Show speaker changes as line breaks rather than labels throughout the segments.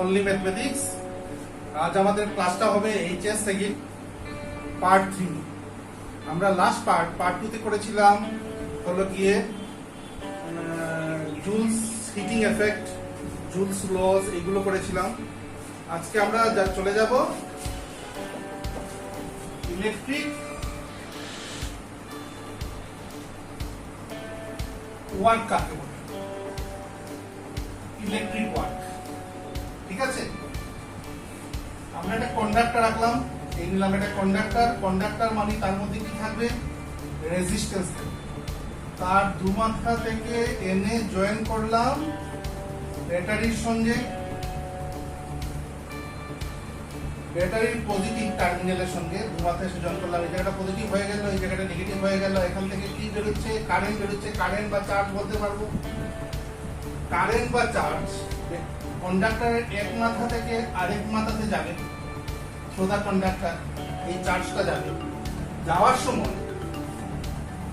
Only mathematics. আজ আমাদের ক্লাসটা হবে এইচএস সেকেন্ড পার্ট 3। আমরা লাস্ট পার্ট 2 তে করেছিলাম হলো গিয়ে Joule's heating effect, Joule's loss, এগুলো করেছিলাম। আজকে আমরা চলে যাব ইলেকট্রিক ওয়ার্ক কাকে বলে, ইলেকট্রিক ওয়ার্ক। ঠিক আছে, আমরা একটা কন্ডাক্টর রাখলাম, এই নিলাম একটা কন্ডাক্টর মানে তার মধ্যে কি থাকবে, রেজিস্ট্যান্স থাকবে। তার দুমাথা থেকে এনে জয়েন করলাম ব্যাটারির সঙ্গে, ব্যাটারির পজিটিভ টার্মিনালের সঙ্গে দুমাথা এসে জয়েন করলাম। এই জায়গাটা পজিটিভ হয়ে গেল, এই জায়গাটা নেগেটিভ হয়ে গেল। এখান থেকে কি বেরোচ্ছে, কারেন্ট বেরোচ্ছে। কারেন্ট বা চার্জ বলতে পারবো। কারেন্ট বা চার্জ কন্ডাক্টরের এক মাথা থেকে আরেক মাথাতে যাবে, সোজা কন্ডাক্টর এই চার্জটা যাবে। যাওয়ার সময়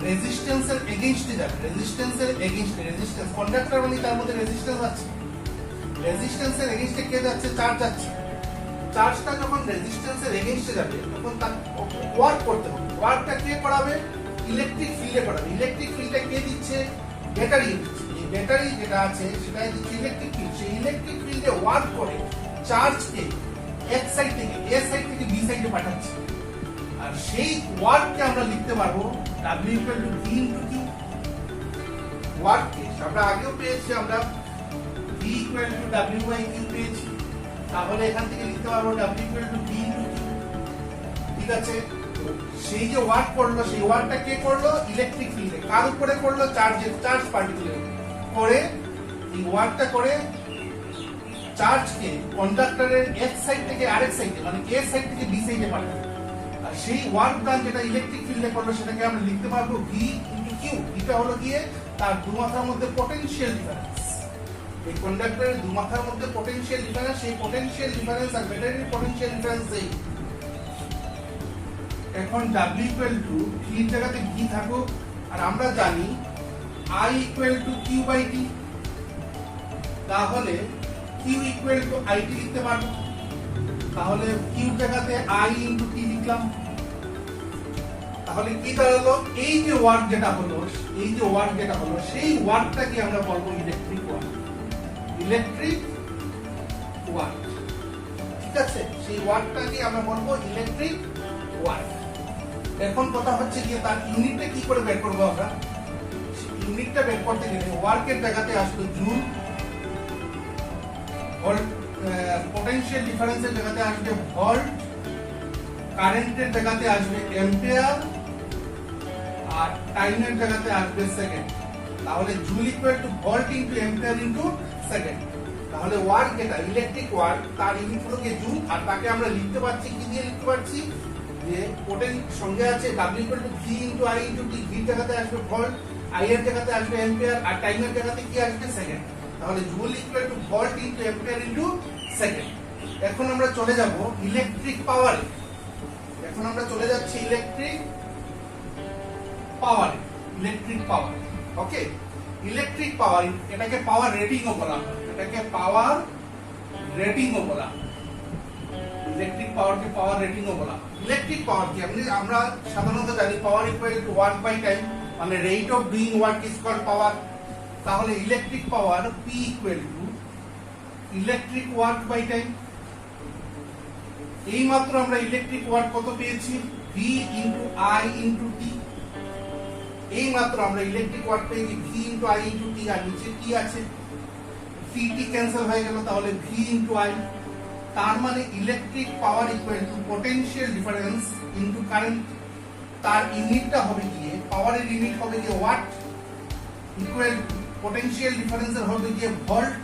রেজিস্ট্যান্সের এগেইনস্টে যাবে, রেজিস্ট্যান্সের এগেইনস্টে। রেজিস্ট্যান্স কন্ডাক্টর মানে তার মধ্যে রেজিস্ট্যান্স আছে, রেজিস্ট্যান্সের এগেইনস্টে কে যাচ্ছে, চার্জ যাচ্ছে। চার্জটা যখন রেজিস্ট্যান্সের এগেইনস্টে যাবে তখন তার ওয়ার্ক করতে হবে। ওয়ার্কটা কে করাবে, ইলেকট্রিক ফিল্ডে করাবে। ইলেকট্রিক ফিল্ডে কে দিচ্ছে, ব্যাটারি দিচ্ছে। এই ব্যাটারি যেটা আছে সেটাই দিচ্ছে ইলেকট্রিক ফিল্ড। সেই ইলেকট্রিক ফিল্ডে ওয়ার্ক করে চার্জকে এক সাইড থেকে এ সাইড থেকে বি সাইডে পাঠাচ্ছে। আর সেই ওয়ার্ককে আমরা লিখতে পারবো W = V × Q। ওয়ার্ককে আমরা আগেও পেয়েছি, আমরা V = W/Q পেয়েছি। তাহলে এখান থেকে লিখতে পারবো W = V × Q। ঠিক আছে, সেই যে ওয়ার্ক করলো সেই ওয়ার্কটা কে করলো, ইলেকট্রিক ফিল্ডে। কার উপরে করলো, চার্জ পার্টিকেলের করে। এই ওয়ার্কটা করে চার্জকে কন্ডাক্টরের এক সাইড থেকে আরেক সাইডে মানে এ সাইড থেকে বি সাইডে পাঠাবে। আর সেই ওয়ার্ক ডান যেটা ইলেকট্রিক ফিল্ডে করলো সেটাকে আমরা লিখতে পারবো V × Q। এটা হলো গিয়ে তার দুমাথার মধ্যে পটেনশিয়াল ডিফারেন্স। এই কন্ডাক্টরের দুমাথার মধ্যে পটেনশিয়াল ডিফারেন্স, সেই পটেনশিয়াল ডিফারেন্স আর ব্যাটারির পটেনশিয়াল ডিফারেন্স এই। এখন W = V জায়গাতে V থাকুক, আর আমরা জানি I = Q/T। তাহলে Q = IT লিখতে পারবো। তাহলে Q জায়গাতে I × T লিখলাম। তাহলে কি দাঁড়ালো, এই যে ওয়ার্ক যেটা হলো, সেই ওয়ার্কটাকে আমরা বলবো ইলেকট্রিক ওয়ার্ক। ইলেকট্রিক ওয়ার্ক, ঠিক আছে, সেই ওয়ার্কটাকে আমরা বলবো ইলেকট্রিক ওয়ার্ক। এখন কথা হচ্ছে যে তার ইউনিটটা কি করে বের করবো আমরা। ইউনিটটা বের করতে গেলে ওয়ার্কের জায়গাতে আসবে জুল, পটেনশিয়াল ডিফারেন্সের জায়গাতে আসবে ভোল্ট, কারেন্টের জায়গাতে আসবে অ্যাম্পিয়ার, আর টাইমের জায়গাতে আসবে সেকেন্ড। তাহলে জুল = ভোল্ট × অ্যাম্পিয়ার × সেকেন্ড। তাহলে ওয়ার্ক যেটা ইলেকট্রিক ওয়ার্ক তার ইউনিট হলো কি জুল। আর তাকে আমরা লিখতে পারছি কি দিয়ে লিখতে পারছি, যে সঙ্গে আছে W = V × I × T। V জায়গাতে আসবে ভোল্ট, I এর জায়গাতে আসবে অ্যাম্পিয়ার, আর টাইমের জায়গাতে কি আসবে, সেকেন্ড। তাহলে জুল = ভোল্ট × অ্যাম্পিয়ার × সেকেন্ড। এখন আমরা চলে যাব ইলেকট্রিক পাওয়ারে। এখন আমরা চলে যাচ্ছি ইলেকট্রিক পাওয়ার। ওকে, ইলেকট্রিক পাওয়ার, এটাকে পাওয়ার রেটিংও বলা হয়, ইলেকট্রিক পাওয়ারকে পাওয়ার রেটিংও বলা হয়। ইলেকট্রিক পাওয়ার কি, আমরা সাধারণত জানি পাওয়ার = ওয়ার্ক/টাইম, মানে rate of doing work is called power. তাহলে electric power P = electric work time. এই মাত্র আমরা ইলেকট্রিক ওয়ার্ক কত পেয়েছি, V × I × T। এই মাত্র আমরা ইলেকট্রিক ওয়ার্ক পেয়েছি V × I × T। আর নিচে কি আছে, T ক্যান্সেল হয়ে গেল, তাহলে V × I। তার মানে electric power = potential difference × current. তার ইউনিটটা হবে গিয়ে, পাওয়ারের ইউনিট হবে গিয়ে ওয়াট, ইকুয়াল পটেনশিয়াল ডিফারেন্সের হবে গিয়ে ভোল্ট,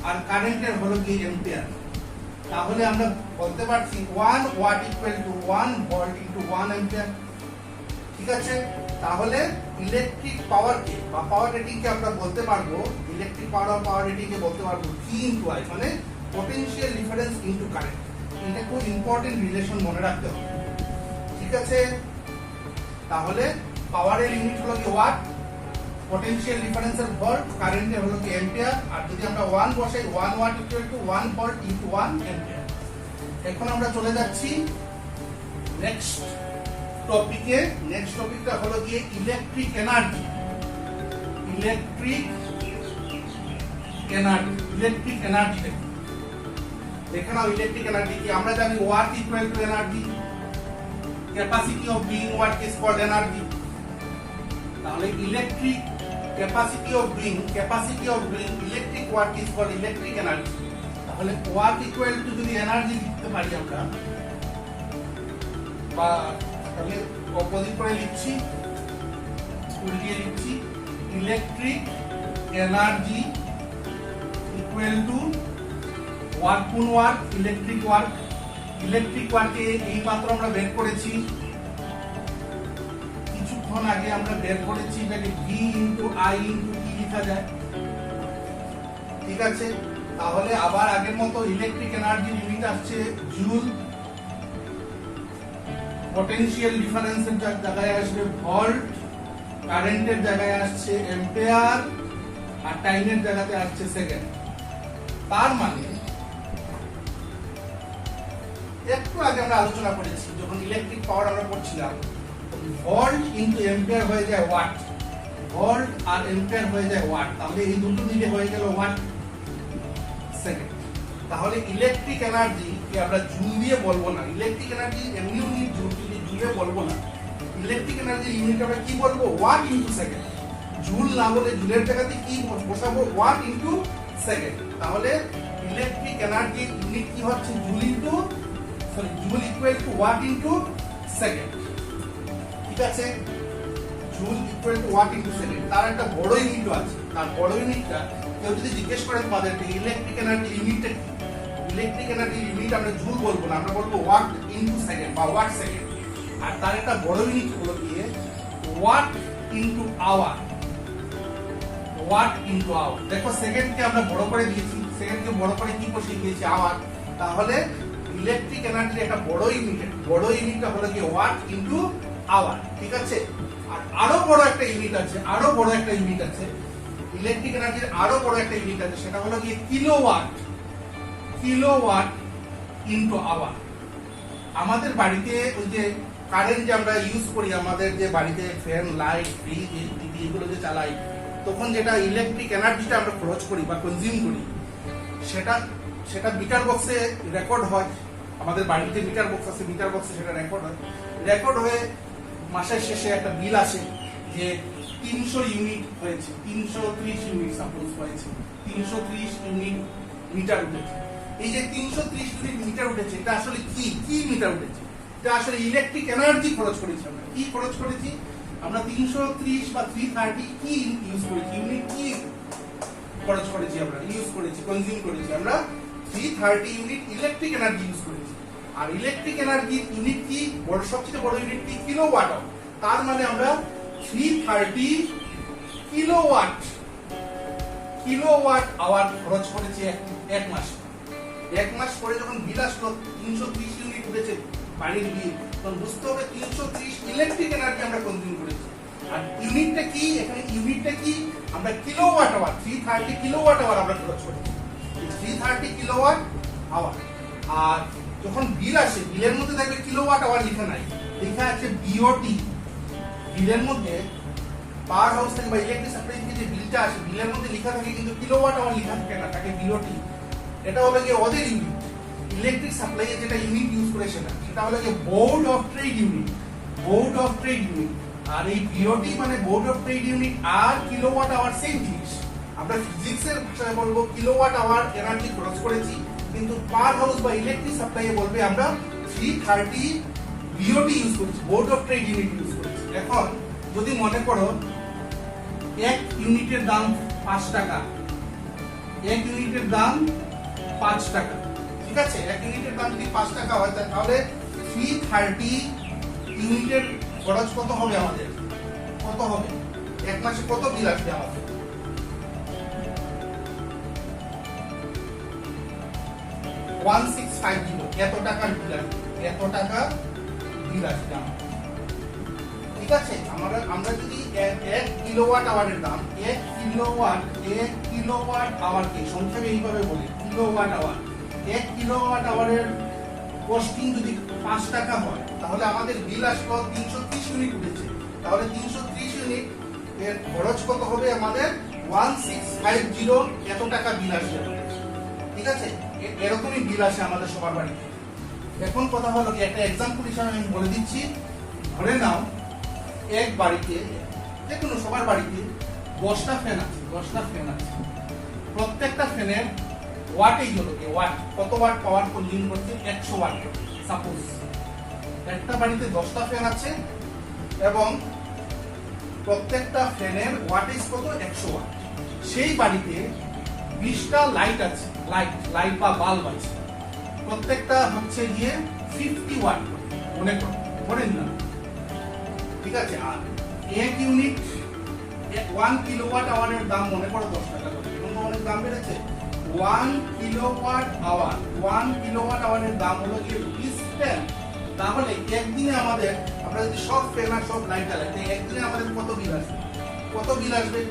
আর কারেন্টের হলো গিয়ে অ্যাম্পিয়ার। তাহলে আমরা বলতে পারছি 1 ওয়াট = 1 ভোল্ট × 1 অ্যাম্পিয়ার। ঠিক আছে, তাহলে ইলেকট্রিক পাওয়ারকে বা পাওয়ার রেটিংকে আমরা বলতে পারবো, ইলেকট্রিক পাওয়ার রেটিংকে বলতে পারবো V × I, মানে পটেনশিয়াল ডিফারেন্স × কারেন্ট। এটা খুব ইম্পর্টেন্ট রিলেশন মনে রাখতে হবে। ঠিক আছে, তাহলে পাওয়ারের ইউনিট হলো কি ওয়াট, পটেনশিয়াল ডিফারেন্সের ভোল্ট, কারেন্টের হলো কি অ্যাম্পিয়ার, আর যদি আমরা 1 বসাই 1 watt equal to 1 volt into 1 ampere. এখন আমরা চলে যাচ্ছি নেক্সট টপিকে। নেক্সট টপিকটা হলো গিয়ে ইলেকট্রিক এনার্জি। ইলেকট্রিক এনার্জি দেখে নাও। ইলেকট্রিক এনার্জি কি? আমরা জানি what equal to energy, capacity of being what is called energy. তাহলে electric capacity of being electric what is called electric energy. তাহলে ওয়াট ইকুয়াল টু যদি এনার্জি লিখতে পারি আমরা, বা তাহলে অপোজিট করে লিখছি, উল্টিয়ে লিখছি, electric energy equal to watt কোন ওয়ার্ক, ইলেকট্রিক ওয়ার্ক। ইলেকট্রিক ওয়ার্কে এই মাত্র আমরা বের করেছি, কিছুক্ষণ আগে আমরা বের করেছি এটাকে ভি ইনটু আই ইনটু টি লেখা যায়। ঠিক আছে, তাহলে আবার আগের মতো ইলেকট্রিক এনার্জির ইউনিট আসছে জুল, পটেনশিয়াল ডিফারেন্সের জায়গায় আসবে ভোল্ট, কারেন্টের জায়গায় আসছে অ্যাম্পিয়ার, আর টাইমের জায়গাতে আসছে সেকেন্ড। তার মানে একটু আগে আমরা আলোচনা করেছি যখন ইলেকট্রিক পাওয়ার আমরা পড়ছিলাম, ভোল্ট ইনটু অ্যাম্পিয়ার হয়ে যায় ওয়াট, ভোল্ট আর অ্যাম্পিয়ার হয়ে যায় ওয়াট। তাহলে এই দুটো মিলে হয়ে গেল ওয়াট সেকেন্ড। তাহলে ইলেকট্রিক এনার্জি কি আমরা জুল দিয়ে বলবো না, ইলেকট্রিক এনার্জি এমনি ইউনিট জুলে বলবো না, ইলেকট্রিক এনার্জি ইউনিট আমরা কি বলবো? Watt into second. জুল না বলে জুলের জায়গাতে কি বসাবো? Watt into second. তাহলে ইলেকট্রিক এনার্জি ইউনিট কি হচ্ছে? Joule equal to watt into second. ঠিক আছে, joule equal to watt into second. তার একটা বড় ইউনিটও আছে। তার বড় ইউনিটটা কেউ যদি জিজ্ঞেস করে তোমাদেরকে ইলেকট্রিক এনার্জি ইউনিটটা কি, ইলেকট্রিক এনার্জি ইউনিট আমরা জুল বলবো না, আমরা বলবো ওয়াট ইনটু সেকেন্ড বা ওয়াট সেকেন্ড। আর তার একটা বড় ইউনিট হলো গিয়ে watt into hour, watt into hour. দেখো সেকেন্ডকে আমরা বড় করে দিয়েছি, সেকেন্ডকে বড় করে কি বসিয়ে দিয়েছি? আওয়ার। তাহলে ইলেকট্রিক এনার্জির একটা বড় ইউনিটটা হলো গিয়ে ওয়াট ইনটু আওয়ার। ঠিক আছে, আর আরো বড় একটা ইউনিট আছে, ইলেকট্রিক এনার্জির আরো বড় একটা ইউনিট আছে, সেটা হলো গিয়ে কিলোওয়াট ইনটু আওয়ার। আমাদের বাড়িতে ওই যে কারেন্ট যে আমরা ইউজ করি, আমাদের যে বাড়িতে ফ্যান, লাইট, ফ্রিজ, টিভি এগুলো যে চালাই, তখন যেটা ইলেকট্রিক এনার্জিটা আমরা খরচ করি বা কনজিউম করি, সেটা মিটার বক্সে রেকর্ড হয়। আমাদের বাড়িতে মিটার বক্স আছে, মিটার বক্সে সেটা রেকর্ড হয়ে মাসের শেষে একটা বিল আসে যে 300 ইউনিট হয়েছে, 330 ইউনিট সাপোজ হয়েছে, 330 ইউনিট মিটার উঠেছে। এই যে 330 ইউনিট মিটার উঠেছে, এটা আসলে কি মিটার উঠেছে? এটা আসলে ইলেকট্রিক এনার্জি খরচ করেছি আমরা। কি খরচ করেছি আমরা? 330 বা 330 কি ইউজ করেছি, ইউনিট কি খরচ করেছি আমরা, কনজিউম করেছি আমরা 330 ইউনিট ইলেকট্রিক এনার্জি ইউজ করেছি। আর ইলেকট্রিক এনার্জি ইউনিট কি? সবচেয়ে বড় ইউনিট কি? Kilowatt hour. তার মানে আমরা 330 কিলোওয়াট আওয়ার খরচ করেছি এক মাসে। এক মাস পরে যখন বিল আসলো 330 ইউনিট উঠেছে বাড়ির বিল, তখন বুঝতে হবে 330 ইলেকট্রিক এনার্জি আমরা কনজিউম করেছি। আর ইউনিটটা কি? এখানে ইউনিটটা কি? আমরা কিলোওয়াট আওয়ার, 330 কিলোওয়াট আওয়ার আমরা খরচ করেছি, 330 কিলোওয়াট আওয়ার। আর যখন বিল আসে, বিলের মধ্যে দেখবে কিলোওয়াট আওয়ার লেখা নাই, লেখা আছে বিওটি। বিলের মধ্যে পাওয়ার হাউস থেকে বা ইলেকট্রিক সাপ্লাই থেকে যে বিলটা আসে, বিলের মধ্যে লেখা থাকে কিন্তু কিলোওয়াট আওয়ার লেখা থাকে না, থাকে বিওটি। এটা হলো গিয়ে ওদের ইউনিট। ইলেকট্রিক সাপ্লাইয়ে যেটা ইউনিট ইউজ করে সেটা হলো গিয়ে বোর্ড অফ ট্রেড ইউনিট। আর এই বিওটি মানে বোর্ড অফ ট্রেড ইউনিট আর কিলোওয়াট আওয়ার সেম জিনিস। আমরা ফিজিক্সের ভাষায় বলবো কিলোওয়াট আওয়ার এনার্জি খরচ করেছি, কিন্তু পাওয়ার হাউস বা ইলেকট্রিক সাপ্লাইয়ে বলবে আমরা 330 বিওটি ইউজ করেছি, board of trade unit use করেছি। এখন যদি মনে করো এক ইউনিটের দাম 5 টাকা, এক ইউনিটের দাম 5 টাকা, ঠিক আছে, এক ইউনিটের দাম যদি 5 টাকা হয় তাহলে 330 ইউনিটের খরচ কত হবে আমাদের? কত হবে? এক মাসে কত বিল আসবে আমাদের? 1650 এত টাকার বিল আসবে, এত টাকা বিল আসবে আমাদের। ঠিক আছে? আমরা যদি 1 কিলোওয়াট আওয়ারের দাম 1 কিলোওয়াট আওয়ারকে সংক্ষেপে এইভাবে বলি কিলোওয়াট আওয়ার, 1 কিলোওয়াট আওয়ারের কস্টিং যদি 5 টাকা হয় তাহলে আমাদের বিল আসলো 330 ইউনিট উঠেছে, তাহলে 330 ইউনিট এর খরচ কত হবে? আমাদের 1650 এত টাকা বিল আসবে। ঠিক আছে, এরকমই বিল আসে আমাদের সবার বাড়িতে। এখন কথা হলো কি, একটা এক্সাম্পল হিসাবে আমি বলে দিচ্ছি। ধরে নাও এক বাড়িতে, দেখুন সবার বাড়িতে 10টা ফ্যান আছে, 10টা ফ্যান আছে। প্রত্যেকটা ফ্যানের ওয়াটেজ হলো কি, ওয়াট কত ওয়াট পাওয়ার কনজিউম করছে? 100 ওয়াট। সাপোজ একটা বাড়িতে 10টা ফ্যান আছে এবং প্রত্যেকটা ফ্যানের ওয়াটেজ কত? 100 ওয়াট। সেই বাড়িতে 20টা লাইট আছে, লাইট বা বাল্ব আছে, প্রত্যেকটা হচ্ছে গিয়ে 50 ওয়াট মনে করেন না। ঠিক আছে, আর 1 ইউনিট 1 কিলোওয়াট আওয়ারের দাম মনে করো 10 টাকা করে, এখন অনেক দাম বেড়েছে। 1 কিলোওয়াট আওয়ারের দাম হলো গিয়ে ₹10। তাহলে একদিনে আমাদের, আমরা যদি সব ফ্যান আর সব লাইট জ্বালাই, একদিনে আমাদের কত বিল আসবে? কত বিল আসবে?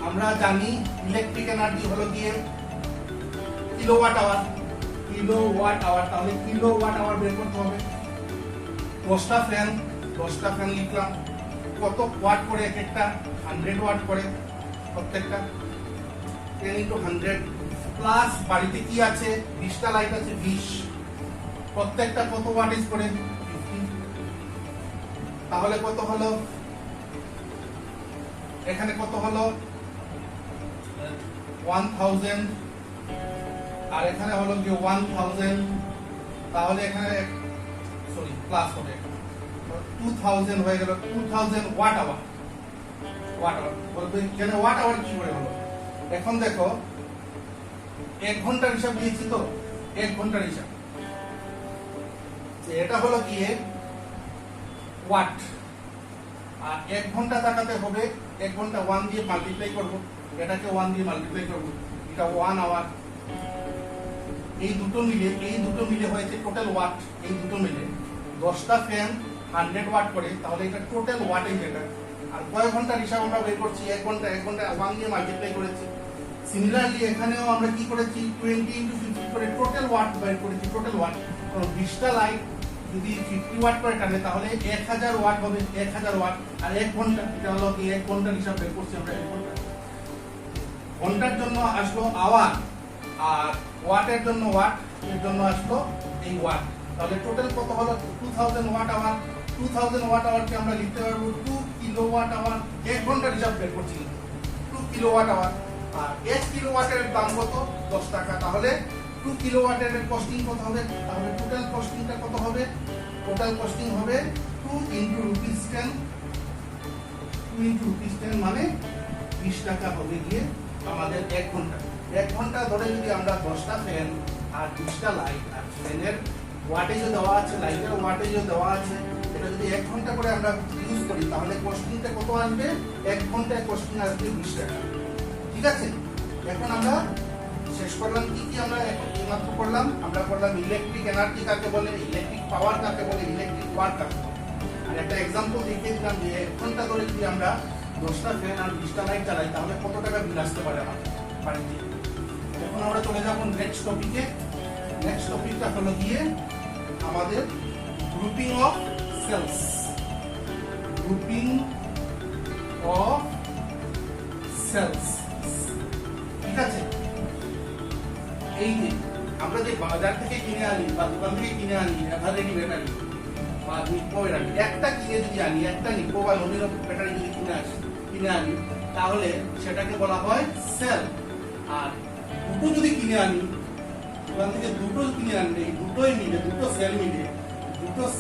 আমরা জানি ইলেকট্রিক এনার্জি হলো গিয়ে কিলোওয়াট আওয়ার। তাহলে কিলোওয়াট আওয়ার বের করতে হবে। 10টা ফ্যান লিখলাম, কত ওয়াট করে এক একটা? 100 ওয়াট করে প্রত্যেকটা। 10 × 100 প্লাস বাড়িতে কি আছে? 20টা লাইট আছে, 20, প্রত্যেকটা কত ওয়াটেজ করে? 50। তাহলে কত হলো? এখানে কত হলো? 1000, আর এখানে হলো কি 1000। তাহলে এখানে সরি প্লাস হবে 2000 হয়ে গেল। 2000 ওয়াট আওয়ার। বলবে কেন ওয়াট আওয়ার কি করে হলো? এখন দেখো 1 ঘন্টার হিসাব দিয়েছি তো, 1 ঘন্টার হিসাব, এটা হলো গিয়ে ওয়াট। আর 1 ঘন্টা তাকাতে হবে, 1 ঘন্টা 1 দিয়ে মাল্টিপ্লাই করব, এটাকে 1 দিয়ে মাল্টিপ্লাই করব, এটা 1 আওয়ার। এই দুটো মিলে হয়েছে টোটাল ওয়াট। এই দুটো মিলে 10টা ফ্যান 100 ওয়াট করে, তাহলে এটা টোটাল ওয়াটেজ এটা। আর কয় ঘন্টার হিসাব আমরা বের করছি? 1 ঘন্টা 1 দিয়ে মাল্টিপ্লাই করেছি। সিমিলারলি এখানেও আমরা কি করেছি? 20 × 50 করে টোটাল ওয়াট বের করেছি, টোটাল ওয়াট। 20টা লাইট যদি 50 ওয়াট করে টানে তাহলে 1000 ওয়াট হবে, 1000 ওয়াট। আর 1 ঘন্টা, এটা হলো কি 1 ঘন্টার হিসাব বের করছি আমরা। 1 ঘন্টা, ঘন্টার জন্য আসলো আওয়ার, আর ওয়াটের জন্য ওয়াট, এর জন্য আসলো এই ওয়াট। তাহলে টোটাল কত হলো? 2000 ওয়াট আওয়ার। 2000 ওয়াট আওয়ারকে আমরা লিখতে পারবো 2 কিলোওয়াট আওয়ার। 1 ঘন্টার হিসাব বের করছি, 2 কিলোওয়াট আওয়ার। আর 1 কিলোওয়াটের দাম কত? 10 টাকা। তাহলে 2 কিলোওয়াটের কস্টিং কত হবে? তাহলে টোটাল কস্টিংটা কত হবে? টোটাল কস্টিং হবে 2 × ₹10, 2 × ₹10 মানে 20 টাকা হবে গিয়ে আমাদের 1 ঘন্টা। 1 ঘন্টা ধরে যদি আমরা 10টা ফ্যান আর 20টা লাইট, আর ফ্যানের ওয়াটেজও দেওয়া আছে, লাইটের ওয়াটেজও দেওয়া আছে, এটা যদি 1 ঘন্টা করে আমরা ইউজ করি তাহলে কস্টিংটা কত আসবে? 1 ঘন্টায় কস্টিং আসবে 20 টাকা। ঠিক আছে, এখন আমরা শেষ করলাম কি আমরা এইমাত্র করলাম? আমরা করলাম ইলেকট্রিক এনার্জি কাকে বলে, ইলেকট্রিক পাওয়ার কাকে বলে, ইলেকট্রিক ওয়াট কাকে বলে। আর একটা এক্সাম্পল দেখিয়ে দিলাম যে 1 ঘন্টা ধরে যদি আমরা 10টা ফ্যান আর 20টা লাইট চালাই তাহলে কত টাকা বিল আসতে পারে আমাদের বাড়িতে। এখন আমরা চলে যাব নেক্সট টপিকে। নেক্সট টপিকটা হলো গিয়ে আমাদের grouping of cells. Grouping of cells. ঠিক আছে, এই যে আমরা যে বাজার থেকে কিনে আনি বা দোকান থেকে কিনে আনি, এভারেডি ব্যাটারি বা নিপ্পো ব্যাটারি, একটা কিনে যদি আনি, একটা নিপ্পো বা নবীন ব্যাটারি যদি কিনে আনি তাহলে সেটাকে বলা হয় সেল। আর দুটো যদি কিনে আনি, দোকান থেকে দুটো কিনে আনলে দুটোই মিলে, দুটো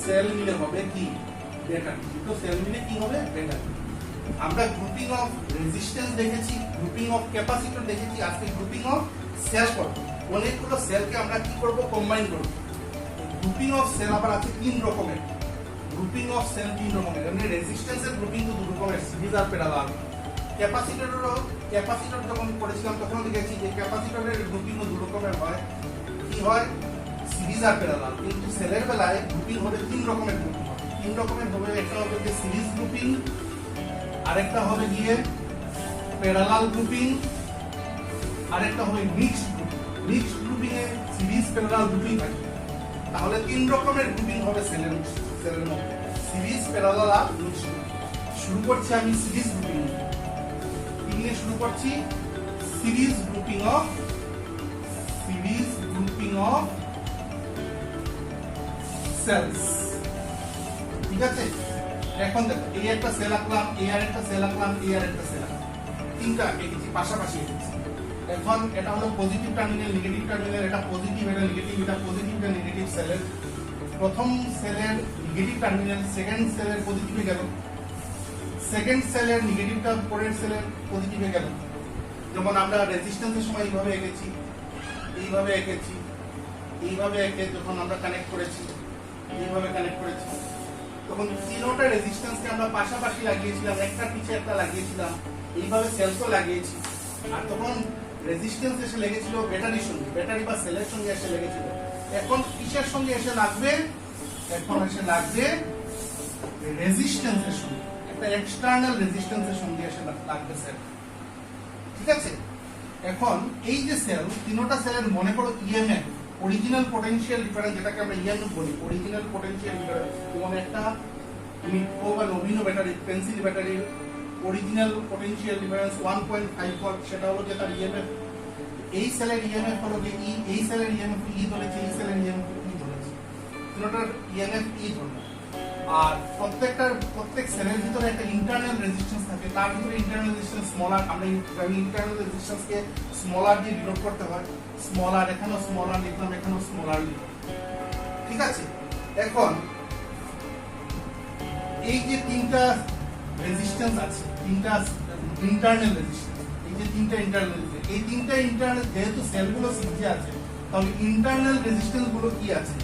সেল মিলে হবে কি? ব্যাটারি। দুটো সেল মিলে কি হবে? ব্যাটারি। আমরা গ্রুপিং অফ রেজিস্ট্যান্স দেখেছি, গ্রুপিং অফ ক্যাপাসিটর দেখেছি, আজকে গ্রুপিং অফ সেল করব। অনেকগুলো সেলকে আমরা কি করব? কম্বাইন করব। গ্রুপিং অফ সেল আবার আছে 3 রকমের। গ্রুপিং অফ সেল 3 রকমের। এমনি রেজিস্ট্যান্সের গ্রুপিং তো 2 রকমের, সিরিজ আর প্যারালাল। ক্যাপাসিটর যখন পড়েছিলাম তখন দেখেছি যে ক্যাপাসিটরের গ্রুপিং 2 রকমের হয়। কি হয়? Series are parallel. কিন্তু সেলের বেলায় গ্রুপিং হবে 3 রকমের গ্রুপিং হবে। কি তিন রকমের হবে। একটা হবে যে সিরিজ গ্রুপিং, আরেকটা হবে গিয়ে প্যারালাল গ্রুপিং, আরেকটা হবে মিক্সড গ্রুপিং। মিক্সড গ্রুপিং এ সিরিজ প্যারালাল গ্রুপিং থাকে। তাহলে তিন রকমের গ্রুপিং হবে সেলের মধ্যে, সিরিজ প্যারালাল আর মিক্সড। শুরু করছি আমি সিরিজ গ্রুপিং দিয়ে শুরু করছি। Series grouping of cells. ঠিক আছে, এখন দেখো এই একটা সেল আঁকলাম, এই আর একটা সেল আঁকলাম, এই আর একটা সেল আঁকলাম, তিনটা এঁকেছি, পাশাপাশি এঁকেছি। এখন এটা হলো পজিটিভ টার্মিনাল, নেগেটিভ টার্মিনাল, এটা পজিটিভ, এটা নেগেটিভ, এটা পজিটিভ, এটা নেগেটিভ। সেলের প্রথম সেলের নেগেটিভ টার্মিনাল সেকেন্ড সেলের পজিটিভে গেল, সেকেন্ড সেলের নেগেটিভটা পরের সেলের পজিটিভে গেল। যেমন আমরা রেজিস্ট্যান্সের সময় এইভাবে এঁকেছি, এইভাবে এঁকেছি, এইভাবে এঁকে যখন আমরা কানেক্ট করেছি, এইভাবে কানেক্ট করেছি, তখন তিনটা রেজিস্ট্যান্সকে আমরা পাশাপাশি লাগিয়েছিলাম, একটা পিছে একটা লাগিয়েছিলাম, এইভাবে সেলসও লাগিয়েছি। আর তখন রেজিস্ট্যান্স এসে লেগেছিল ব্যাটারির সঙ্গে, ব্যাটারি বা সেলের সঙ্গে এসে লেগেছিল। এখন কিসের সঙ্গে এসে লাগবে? এখন এসে লাগবে রেজিস্ট্যান্সের সঙ্গে, একটা এক্সটার্নাল রেজিস্ট্যান্সের সঙ্গে এসে লাগবে সেল। ঠিক আছে, এখন এই যে সেল, তিনটা সেলের মনে করো ইএমএফ, অরিজিনাল পটেনশিয়াল ডিফারেন্স, যেটাকে আমরা ইএমএফ বলি, অরিজিনাল পটেনশিয়াল ডিফারেন্স। যেমন একটা বা নবীন ব্যাটারি, পেন্সিল ব্যাটারির অরিজিনাল পটেনশিয়াল ডিফারেন্স 1.5 ভোল্ট, সেটা হলো যে তার ইএমএফ। এই সেলের ইএমএফ হলো যে ই, এই সেলের ইএমএফ ই ধরেছে, এই সেলের ইএমএফ ই ধরেছে, তিনটার ইএমএফ ই ধরবে। আর প্রত্যেক সেলের ভিতরে একটা ইন্টারনাল রেজিস্ট্যান্স থাকে, তার ভিতরে ইন্টারনাল রেজিস্ট্যান্স স্মল আর, আমরা ইন্টারনাল রেজিস্ট্যান্সকে স্মল আর দিয়ে ডিনোট করতে হয়। স্মল আর, এখানেও স্মল আর লিখলাম, এখানেও স্মল আর লিখলাম। ঠিক আছে, এখন এই যে তিনটা রেজিস্ট্যান্স আছে, তিনটা ইন্টারনাল রেজিস্ট্যান্স, এই যে তিনটা ইন্টারনাল, এই তিনটা ইন্টারনাল, যেহেতু সেলগুলো সিরিজে আছে, তাহলে ইন্টারনাল রেজিস্ট্যান্স গুলো কি আছে?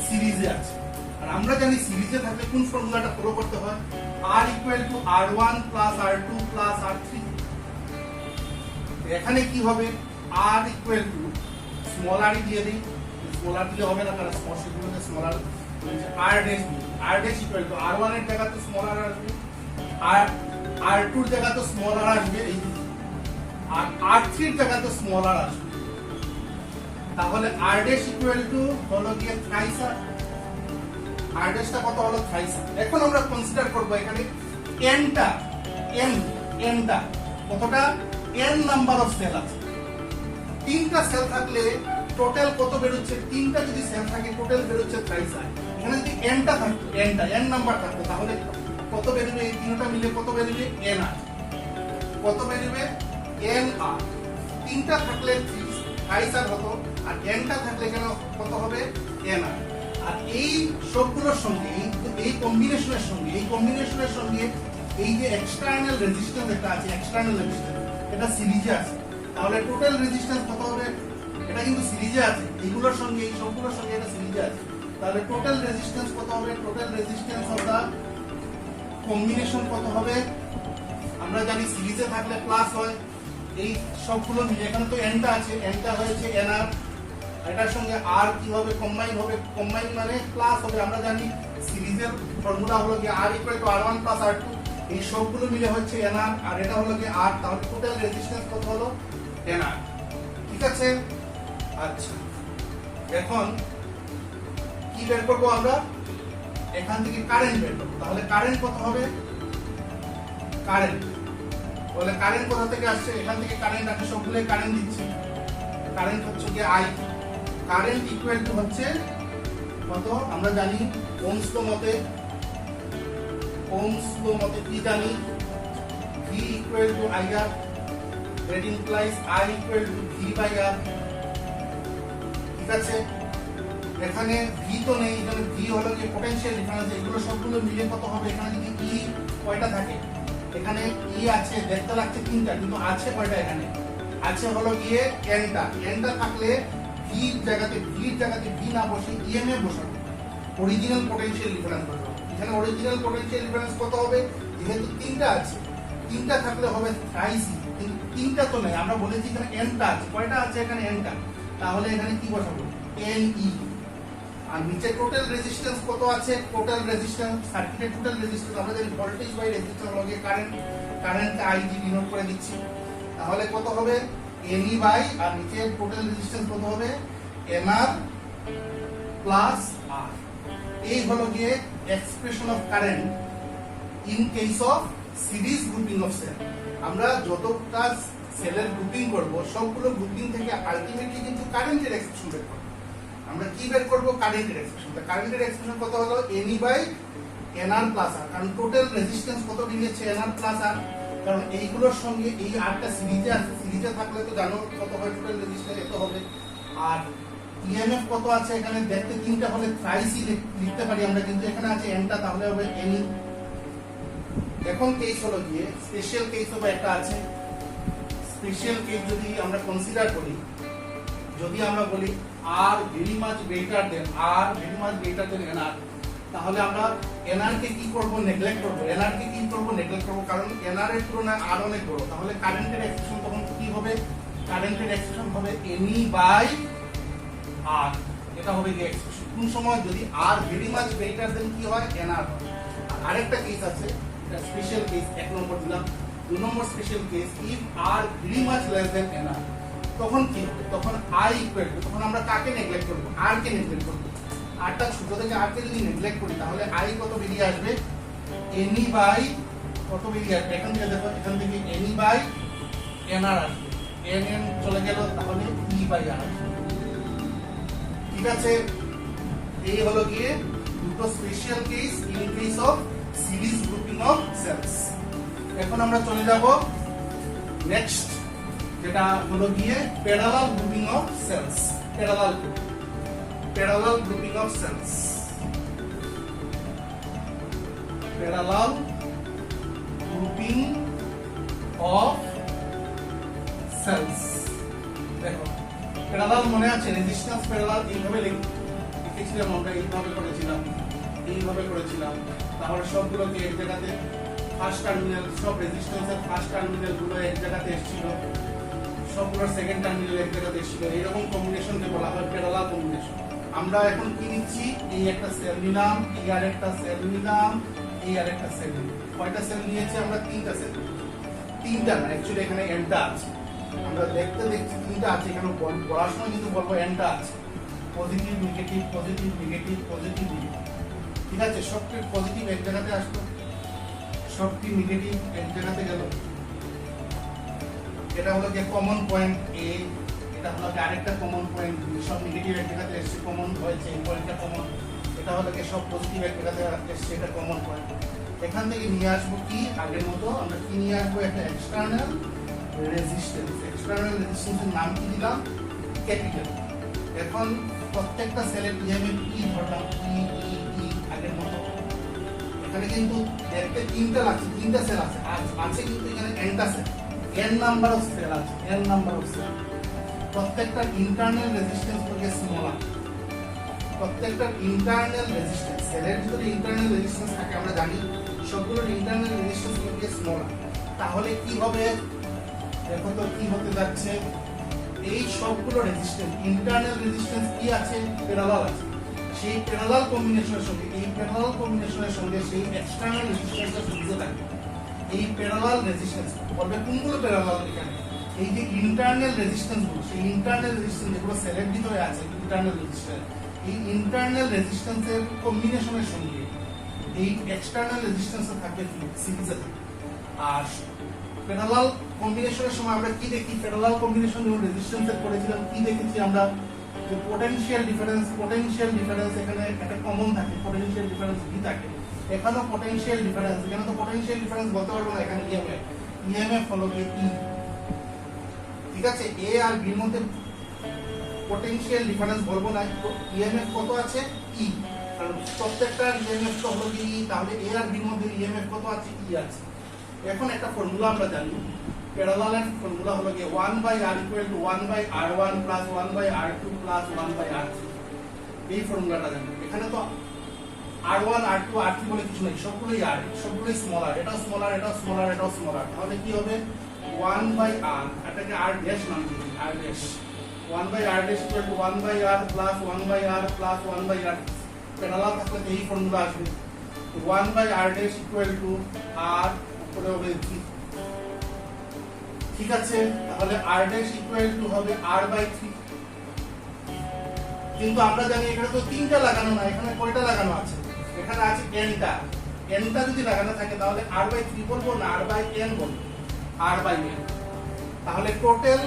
সিরিজে আছে। আর আমরা জানি সিরিজে থাকলে কোন ফর্মুলাটা ফলো করতে হয়? R equal to R1 plus R2 plus R3। এখানে কি হবে? R equal to small r দিয়ে দিই, স্মল r দিলে হবে না, কারণ small small r, r dash দিই, r dash equal to R1 এর জায়গায় তো স্মল r আসবে, আর R2 এর জায়গায় তো স্মল r আসবে, এই আর R3 এর জায়গায় তো স্মল r আসবে। তাহলে r ড্যাশ ইকুয়াল টু হলো গিয়ে থ্রাইস r, r ড্যাশটা কত হলো? Thrice r। এখন আমরা কনসিডার করব এখানে nটা, nটা কতটা? n নাম্বার অফ সেল আছে। তিনটা সেল থাকলে টোটাল কত বের হচ্ছে? তিনটা যদি সেল থাকে টোটাল বের হচ্ছে থ্রাইস r। এখানে যদি nটা থাকতো, n নাম্বার থাকতো, তাহলে কত বেরোবে? এই তিনটা মিলে কত বেরোবে? nr। কত বেরোবে? nr। তিনটা থাকলে থ্রাইস r হতো, আর nটা থাকলে কেন কত হবে? nr। আর এই সবগুলোর সঙ্গে, এই কম্বিনেশনের সঙ্গে এই যে এক্সটার্নাল রেজিস্ট্যান্স একটা আছে, এক্সটার্নাল রেজিস্ট্যান্স, এটা সিরিজে আছে। তাহলে টোটাল রেজিস্ট্যান্স কত হবে? এটা কিন্তু সিরিজে আছে, এইগুলোর সঙ্গে, এই সবগুলোর সঙ্গে এটা সিরিজে আছে। তাহলে টোটাল রেজিস্ট্যান্স কত হবে? Total resistance of the combination কত হবে? আমরা জানি সিরিজে থাকলে প্লাস হয়, এই সবগুলো মিলে, এখানে তো nটা আছে, nটা হয়েছে nr, এটার সঙ্গে r কি হবে? কম্বাইন হবে, কম্বাইন মানে প্লাস হবে। আমরা জানি সিরিজের ফর্মুলা হলো কি r equal to r1 plus r2, এই সবগুলো মিলে হচ্ছে nr, আর এটা হলো কি r। তাহলে টোটাল রেজিস্ট্যান্স কত হলো? nr। ঠিক আছে, আচ্ছা এখন কি বের করব আমরা? এখান থেকে কারেন্ট বের করব। তাহলে কারেন্ট কত হবে? কারেন্ট, তাহলে কারেন্ট কোথা থেকে আসছে? এখান থেকে কারেন্ট আসে, সবগুলোই কারেন্ট দিচ্ছে। কারেন্ট হচ্ছে কি I। কারেন্ট ইকুয়াল টু হচ্ছে কত? আমরা জানি ওহমস ল মতে কি জানি? V equal to IR, that implies I equal to V by R। ঠিক আছে, এখানে V তো নেই, এখানে V হলো কি পটেনশিয়াল ডিফারেন্স, এগুলো সবগুলো মিলে কত হবে? এখানে যদি E কয়টা থাকে? এখানে E আছে, দেখতে লাগছে তিনটা, কিন্তু আছে কয়টা? এখানে আছে হলো গিয়ে nটা থাকলে V এর জায়গাতে V না বসে EMF বসাবো, অরিজিনাল পটেনশিয়াল ডিফারেন্স বসাবো। এখানে অরিজিনাল পটেনশিয়াল ডিফারেন্স কত হবে? যেহেতু তিনটা আছে, তিনটা থাকলে হবে থ্রাইস E, কিন্তু তিনটা তো নেই, আমরা বলেছি এখানে nটা আছে, কয়টা আছে? এখানে nটা। তাহলে এখানে কি বসাবো? NE। আর নিচে টোটাল রেজিস্ট্যান্স কত আছে, টোটাল রেজিস্ট্যান্স সার্কিটের টোটাল রেজিস্ট্যান্স আমরা জানি ভোল্টেজ বাই রেজিস্ট্যান্স লগে কারেন্টকে আইজি ডিনোট করে দিচ্ছি, তাহলে কত হবে এনই বাই আর নিচে টোটাল রেজিস্ট্যান্স কত হবে এনআর প্লাস আর। এই হলো গিয়ে expression of current in case of series grouping of cell. আমরা যতটা সেলের গ্রুপিং করব সবগুলো গ্রুপিং থেকে আলটিমেটলি কিন্তু কারেন্টের এক্সপ্রেশন বের করব। আমরা কি বের করব কারেন্টের এক্সপ্রেশন। কারেন্টের এক্সপ্রেশন কত হলো এনই বাই এনআর প্লাস আর, কারণ টোটাল রেজিস্ট্যান্স কত বেরিয়েছে এনআর প্লাস আর, কারণ এইগুলোর সঙ্গে এই আরটা সিরিজে আছে, সিরিজে থাকলে তো জানো কত হয় টোটাল রেজিস্ট্যান্স এত হবে। আর ইএমএফ কত আছে এখানে দেখতে তিনটা হলে থ্রাইসই লিখতে পারি আমরা, কিন্তু এখানে আছে এনটা, তাহলে হবে এনই। এখন কেস হলো গিয়ে স্পেশাল কেস হবে একটা আছে। স্পেশাল কেস যদি আমরা কনসিডার করি, যদি আমরা বলি আর very much greater than NR, তাহলে আমরা এনআর কে কি করব নেগলেক্ট করব, এনআর কে কি করব নেগলেক্ট করব, কারণ এনআর এর তুলনায় আর অনেক বড়। তাহলে কারেন্টের এক্সপ্রেশন তখন কি হবে, কারেন্টের এক্সপ্রেশন হবে এনই বাই আর, এটা হবে কি এক্সপ্রেশন। কোন সময় যদি আর ভেরি মাচ গ্রেটার দেন কি হয় এনআর। আরেকটা কেস আছে, এটা স্পেশাল কেস, এক নম্বর দিলাম। 2 নম্বর special case if R very much less than NR, তখন কি হবে, তখন আই ইকুয়াল টু, তখন আমরা কাকে নেগলেক্ট করব, আর কে নেগলেক্ট করব। আরটা ছোট থেকে আর কে যদি নেগলেক্ট করি তাহলে আই কত বেরিয়ে আসবে এনই বাই কত বেরিয়ে আসবে, এখান থেকে দেখো এখান থেকে এনই বাই এনআর আসবে, এন এন চলে গেল তাহলে ই বাই আর। ঠিক আছে, এই হলো গিয়ে দুটো special case in case of series grouping of cells. এখন আমরা চলে যাব নেক্সট, যেটা হলো গিয়ে parallel grouping of cells. Parallel grouping of cells, parallel grouping of cells. দেখো প্যারালাল মনে আছে, রেজিস্ট্যান্স প্যারালাল এইভাবে লিখেছিলাম আমরা, এইভাবে করেছিলাম। তাহলে সবগুলোকে এক জায়গাতে ফার্স্ট টার্মিনাল, সব রেজিস্ট্যান্সের ফার্স্ট টার্মিনাল গুলো এক জায়গাতে এসেছিল, সবগুলোর সেকেন্ড টার্মিনাল এক জায়গাতে এসেছিল। এইরকম কম্বিনেশনকে বলা হয় প্যারালাল কম্বিনেশন। আমরা এখন কি নিচ্ছি, এই একটা সেল নিলাম, এই আরেকটা সেল নিলাম, এই আরেকটা সেল নিলাম। কয়টা সেল নিয়েছি আমরা, তিনটা সেল। তিনটা না, অ্যাকচুয়ালি এখানে এনটা আছে। আমরা দেখতে তিনটা আছে, এখানে পড়ার সময় কিন্তু বলবো এনটা আছে। Positive negative, positive negative, positive negative. ঠিক আছে, সবটি পজিটিভ এক জায়গাতে আসলো, সবটি নেগেটিভ এক জায়গাতে গেল। এটা হলো যে কমন পয়েন্ট এ, এটা হলো আরেকটা কমন পয়েন্ট, সব নেগেটিভ এক জায়গাতে এসছে, কমন হয়েছে, এই পয়েন্টটা কমন। এটা হলো যে সব পজিটিভ এক জায়গাতে এসছে, এটা কমন পয়েন্ট। এখান থেকে নিয়ে আসবো কি আগের মতো, আমরা কি নিয়ে আসবো একটা এক্সটার্নাল রেজিস্ট্যান্স। এক্সটার্নাল রেজিস্ট্যান্সের নাম কি দিলাম, ক্যাপিটাল। এখন প্রত্যেকটা সেলের ইএমএফ ই ধরলাম, ই আগের মতো। এখানে কিন্তু দেখতে তিনটা লাগছে, তিনটা সেল আছে, আছে কিন্তু এখানে এনটা cell, N number of cell আছে, এন নাম্বার অফ সেল। প্রত্যেকটা ইন্টারনাল রেজিস্ট্যান্স হচ্ছে স্মলার। প্রত্যেকটা ইন্টারনাল রেজিস্ট্যান্স, সেলের ভিতরে ইন্টারনাল রেজিস্ট্যান্স থাকে, আমরা জানি সবগুলোর ইন্টারনাল রেজিস্ট্যান্স হচ্ছে স্মলার। তাহলে কি হবে, দেখো তো কি হতে যাচ্ছে, এই সবগুলো রেজিস্ট্যান্স ইন্টারনাল রেজিস্ট্যান্স কি আছে, প্যারালাল আছে। সেই প্যারালাল কম্বিনেশনের সঙ্গে সেই এক্সটার্নাল রেজিস্ট্যান্সটা যুক্ত থাকে। এই প্যারালাল রেজিস্ট্যান্স বলবে কোনগুলো প্যারালাল, এখানে এই যে ইন্টারনাল রেজিস্ট্যান্স গুলো, সেই ইন্টারনাল রেজিস্ট্যান্স যেগুলো সেলের ভিতরে আছে, ইন্টারনাল রেজিস্ট্যান্স, এই ইন্টারনাল রেজিস্ট্যান্সের কম্বিনেশনের সঙ্গে এই এক্সটার্নাল রেজিস্ট্যান্সটা থাকবে সিরিজে থাকে। আর প্যারালাল কম্বিনেশনের সময় আমরা কি দেখি, প্যারালাল কম্বিনেশন যখন রেজিস্ট্যান্সের করেছিলাম কি দেখেছি আমরা, যে পোটেনশিয়াল ডিফারেন্স এখানে একটা কমন থাকে, পোটেনশিয়াল ডিফারেন্স কি থাকে, এখানেও পোটেনশিয়াল ডিফারেন্স, এখানে তো পোটেনশিয়াল ডিফারেন্স বলতে পারবো না, এখানে ইএমএফ হলো কি ই। ঠিক আছে, এ আর বির মধ্যে পোটেনশিয়াল ডিফারেন্স বলবো না, ইএমএফ কত আছে ই, কারণ প্রত্যেকটা ইএমএফ তো হলো কি, তাহলে এ আর বির মধ্যে ইএমএফ কত আছে ই আছে। এখন একটা ফর্মুলা আমরা জানি, প্যারালাল ফর্মুলা হলো কি 1/r = 1/r1 + 1/r2 + 1/r3। এই ফর্মুলাটা জানি। এখানে তো r1 r2 r3 বলে কিছু নেই, সবগুলোই r, সবগুলোই স্মলার, এটাও স্মলার, এটাও স্মলার, এটাও স্মলার। তাহলে কি হবে 1/r, এটাকে r ড্যাশ নাম দিই, r dash 1 by r dash equal to 1 by r plus 1 by r plus 1 by r parallel থাকলে এই ফর্মুলা আসবে 1 by r dash equal to r উপরে হবে 3 ঠিক আছে তাহলে r dash equal to হবে r by 3 কিন্তু আমরা জানি এখানে তো তিনটা লাগানো না এখানে কয়টা লাগানো আছে এখানে আছে nটা যদি লাগানো থাকে তাহলে r by 3 বলবো না r by n বলবো r by n তাহলে total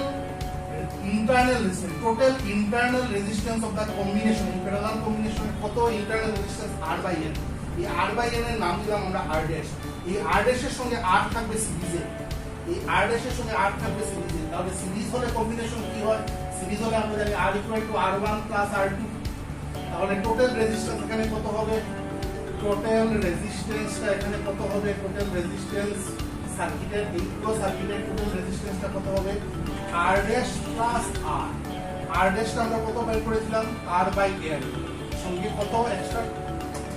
internal resistance of the combination parallel combination কত internal resistance r by n এই r by n এর নাম দিলাম আমরা r dash এই r dash এর সঙ্গে r থাকবে সিরিজে এই r dash এর সঙ্গে r থাকবে সিরিজে তাহলে সিরিজ হলে কম্বিনেশন কি হয় সিরিজ হলে আমরা জানি r equal to r1 plus r2 তাহলে টোটাল রেজিস্ট্যান্স এখানে কত হবে টোটাল রেজিস্ট্যান্সটা এখানে কত হবে টোটাল রেজিস্ট্যান্স সার্কিটের এই পুরো সার্কিটের টোটাল রেজিস্ট্যান্সটা কত হবে r dash plus r dash টা আমরা কত বের করেছিলাম r by n সঙ্গে কত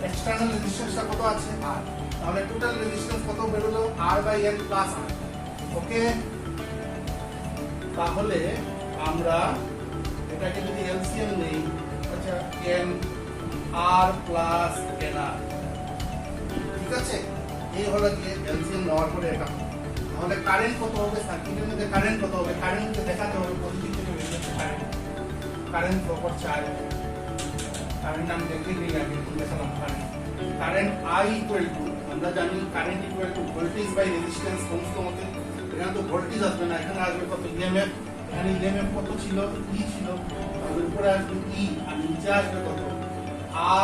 এক্সটারনাল রেজিস্ট্যান্সটা কত আছে r তাহলে টোটাল রেজিস্ট্যান্স কত বের হলো r by n plus r ওকে তাহলে আমরা এটাকে যদি এলসিএম নেই আচ্ছা n r plus nr ঠিক আছে এই হলো কি এলসিএম নেওয়ার পরে এটা তাহলে কারেন্ট কত হবে সার্কিটের মধ্যে কারেন্ট কত হবে কারেন্টকে দেখাতে হবে পজিটিভ থেকে negative current proper charge current আমি দেখে নিই আগে দেখালাম কারেন্ট I ইকুয়াল টু আমরা জানি current equal to voltage by resistance সমস্ত মতে এখানে তো ভোল্টেজ আসবে না এখানে আসবে কত ইএমএফ এখানে ইএমএফ কত ছিল E ছিল আর উপরে আসবে E আর নিচে আসবে কত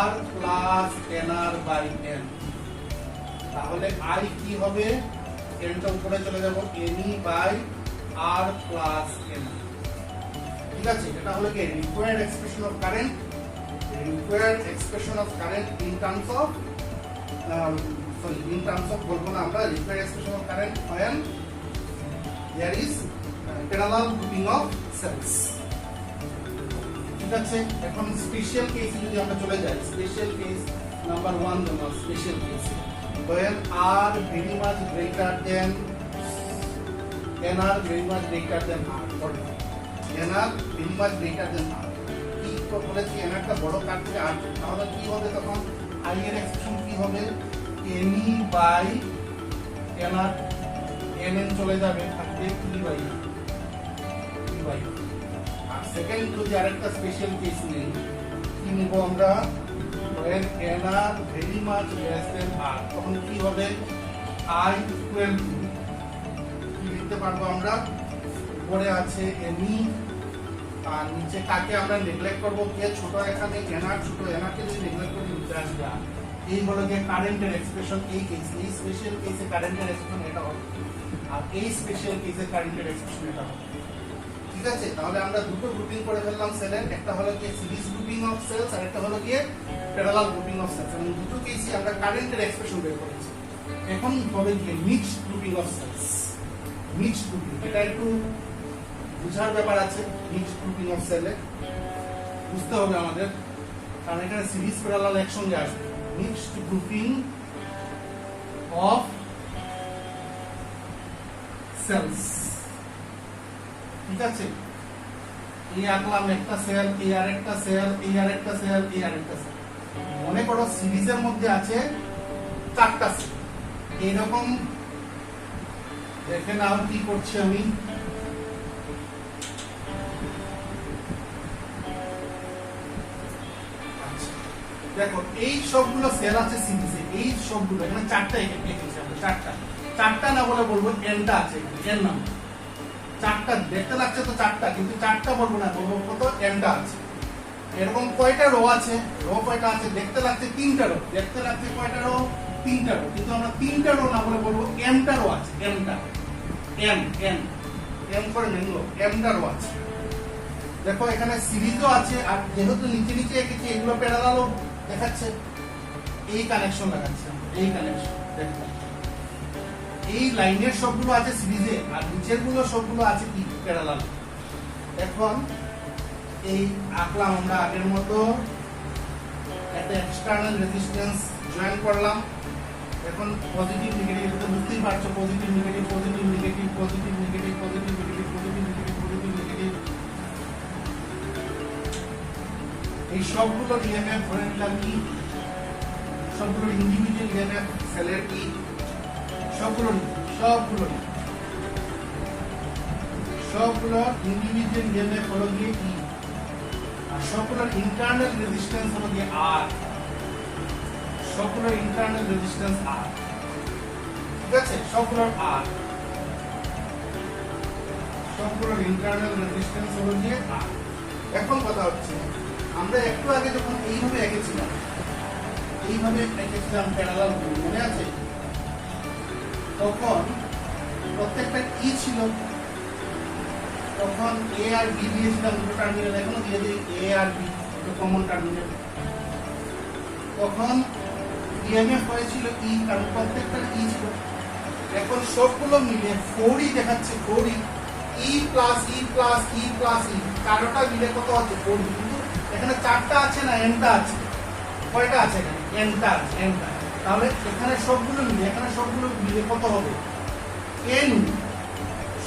R plus nr by n তাহলে I কি হবে nটা উপরে চলে যাব ne by r plus n ঠিক আছে এটা হলো কি required expression of current in terms of বলবো না আমরা required expression of current when there is parallel grouping of cells ঠিক আছে এখন স্পেশাল কেসে যদি আমরা চলে যাই স্পেশাল কেস নাম্বার 1 যেমন special case when r very much greater than nr very much greater than r nr very much greater than r কি বলেছি nr টা বড় কার থেকে r তাহলে কি হবে তখন i এর এক্সপ্রেশন কি হবে ne বাই nr nn চলে যাবে থাকবে e বাই আর সেকেন্ড যদি আরেকটা স্পেশাল কেস নেই কি নিব আমরা when nr very much less than r তখন কি হবে I equal to কি লিখতে পারবো আমরা উপরে আছে ne আর নিচে কাকে আমরা নেগলেক্ট করব কে ছোট এখানে nr ছোট nr কে যদি নেগলেক্ট করি নিচে আসবে এই হলো যে কারেন্টের এক্সপ্রেশন এই কেস এই স্পেশাল কেসে কারেন্টের এক্সপ্রেশন এটা হবে আর এই স্পেশাল কেসে কারেন্টের এক্সপ্রেশন এটা হবে ঠিক আছে তাহলে আমরা দুটো গ্রুপিং করে ফেললাম সেলের একটা হলো কি সিরিজ গ্রুপিং অফ সেলস আর একটা হলো কি প্যারালাল গ্রুপিং অফ সেলস এবং দুটো কেসে আমরা কারেন্টের এক্সপ্রেশন বের করেছি এখন হবে কি mixed grouping of cells mixed grouping এটা একটু বুঝার ব্যাপার আছে মিক্সড গ্রুপিং অফ সেলে বুঝতে হবে আমাদের কারণ এখানে সিরিজ প্যারালাল একসঙ্গে আসবে মিক্সড গ্রুপিং অফ সেলস ঠিক আছে এই আঁকলাম একটা সেল এই আরেকটা সেল এই আরেকটা সেল এই আরেকটা সেল মনে করো সিরিজের মধ্যে আছে চারটা সেল এইরকম দেখে নাও কি করছি আমি দেখো এই সবগুলো সেল আছে সিরিজে এই সবগুলো এখানে চারটা এঁকেছি আমরা চারটা না বলে বলবো এনটা আছে এর নাম চারটা দেখতে লাগছে তো চারটা কিন্তু চারটা বলবো না বলবো কত এনটা আছে এরকম কয়টা রো আছে রো কয়টা আছে দেখতে লাগছে তিনটা রো দেখতে লাগছে কয়টা রো তিনটা রো কিন্তু আমরা তিনটা রো না বলে বলবো এমটা রো আছে এমটা এম করে নিলো এমটা রো আছে দেখো এখানে সিরিজও আছে আর যেহেতু নিচে নিচে এঁকেছি এগুলো প্যারালালও দেখাচ্ছে এই কানেকশন লাগাচ্ছে এই কানেকশন দেখো এই লাইনের সবগুলো আছে সিরিজে আর নিচের গুলো সবগুলো আছে কি প্যারালাল এখন এই আঁকলাম আমরা আগের মতো একটা এক্সটার্নাল রেজিস্ট্যান্স জয়েন করলাম এখন পজিটিভ নেগেটিভ এটা বুঝতেই পারছো positive negative positive negative positive negative positive negative positive negative positive negative এই সবগুলো ইএমএফ ধরে নিলাম কি, সবগুলো ইন্ডিভিজুয়াল ইএমএফ সেলের কি, সবগুলো ইন্ডিভিজুয়াল ইএমএফ হলো গিয়ে ই, আর সবগুলোর ইন্টারনাল রেজিস্ট্যান্স হলো গিয়ে আর, সবগুলোর ইন্টারনাল রেজিস্ট্যান্স আর, ঠিক আছে, সবগুলোর আর, সবগুলোর ইন্টারনাল রেজিস্ট্যান্স হলো গিয়ে আর। এখন কথা হচ্ছে আমরা একটু আগে যখন এইভাবে এঁকেছিলাম প্যারালাল মনে আছে, তখন প্রত্যেকটা ই ছিল, তখন এ আর বি দিয়েছিলাম দুটো টার্মিনাল, এখনো দিয়ে দিই এ আর বি দুটো কমন টার্মিনাল। তখন ইএমএফ হয়েছিল ই, কারণ প্রত্যেকটা ই ছিল। এখন সবগুলো মিলে 4ই দেখাচ্ছে, 4ই ই plus E plus E plus E, চারটা মিলে কত হচ্ছে 4ই, কিন্তু এখানে চারটা আছে না এনটা আছে, কয়টা আছে এখানে এনটা আছে, এনটা। তাহলে এখানে সবগুলো মিলে কত হবে এন,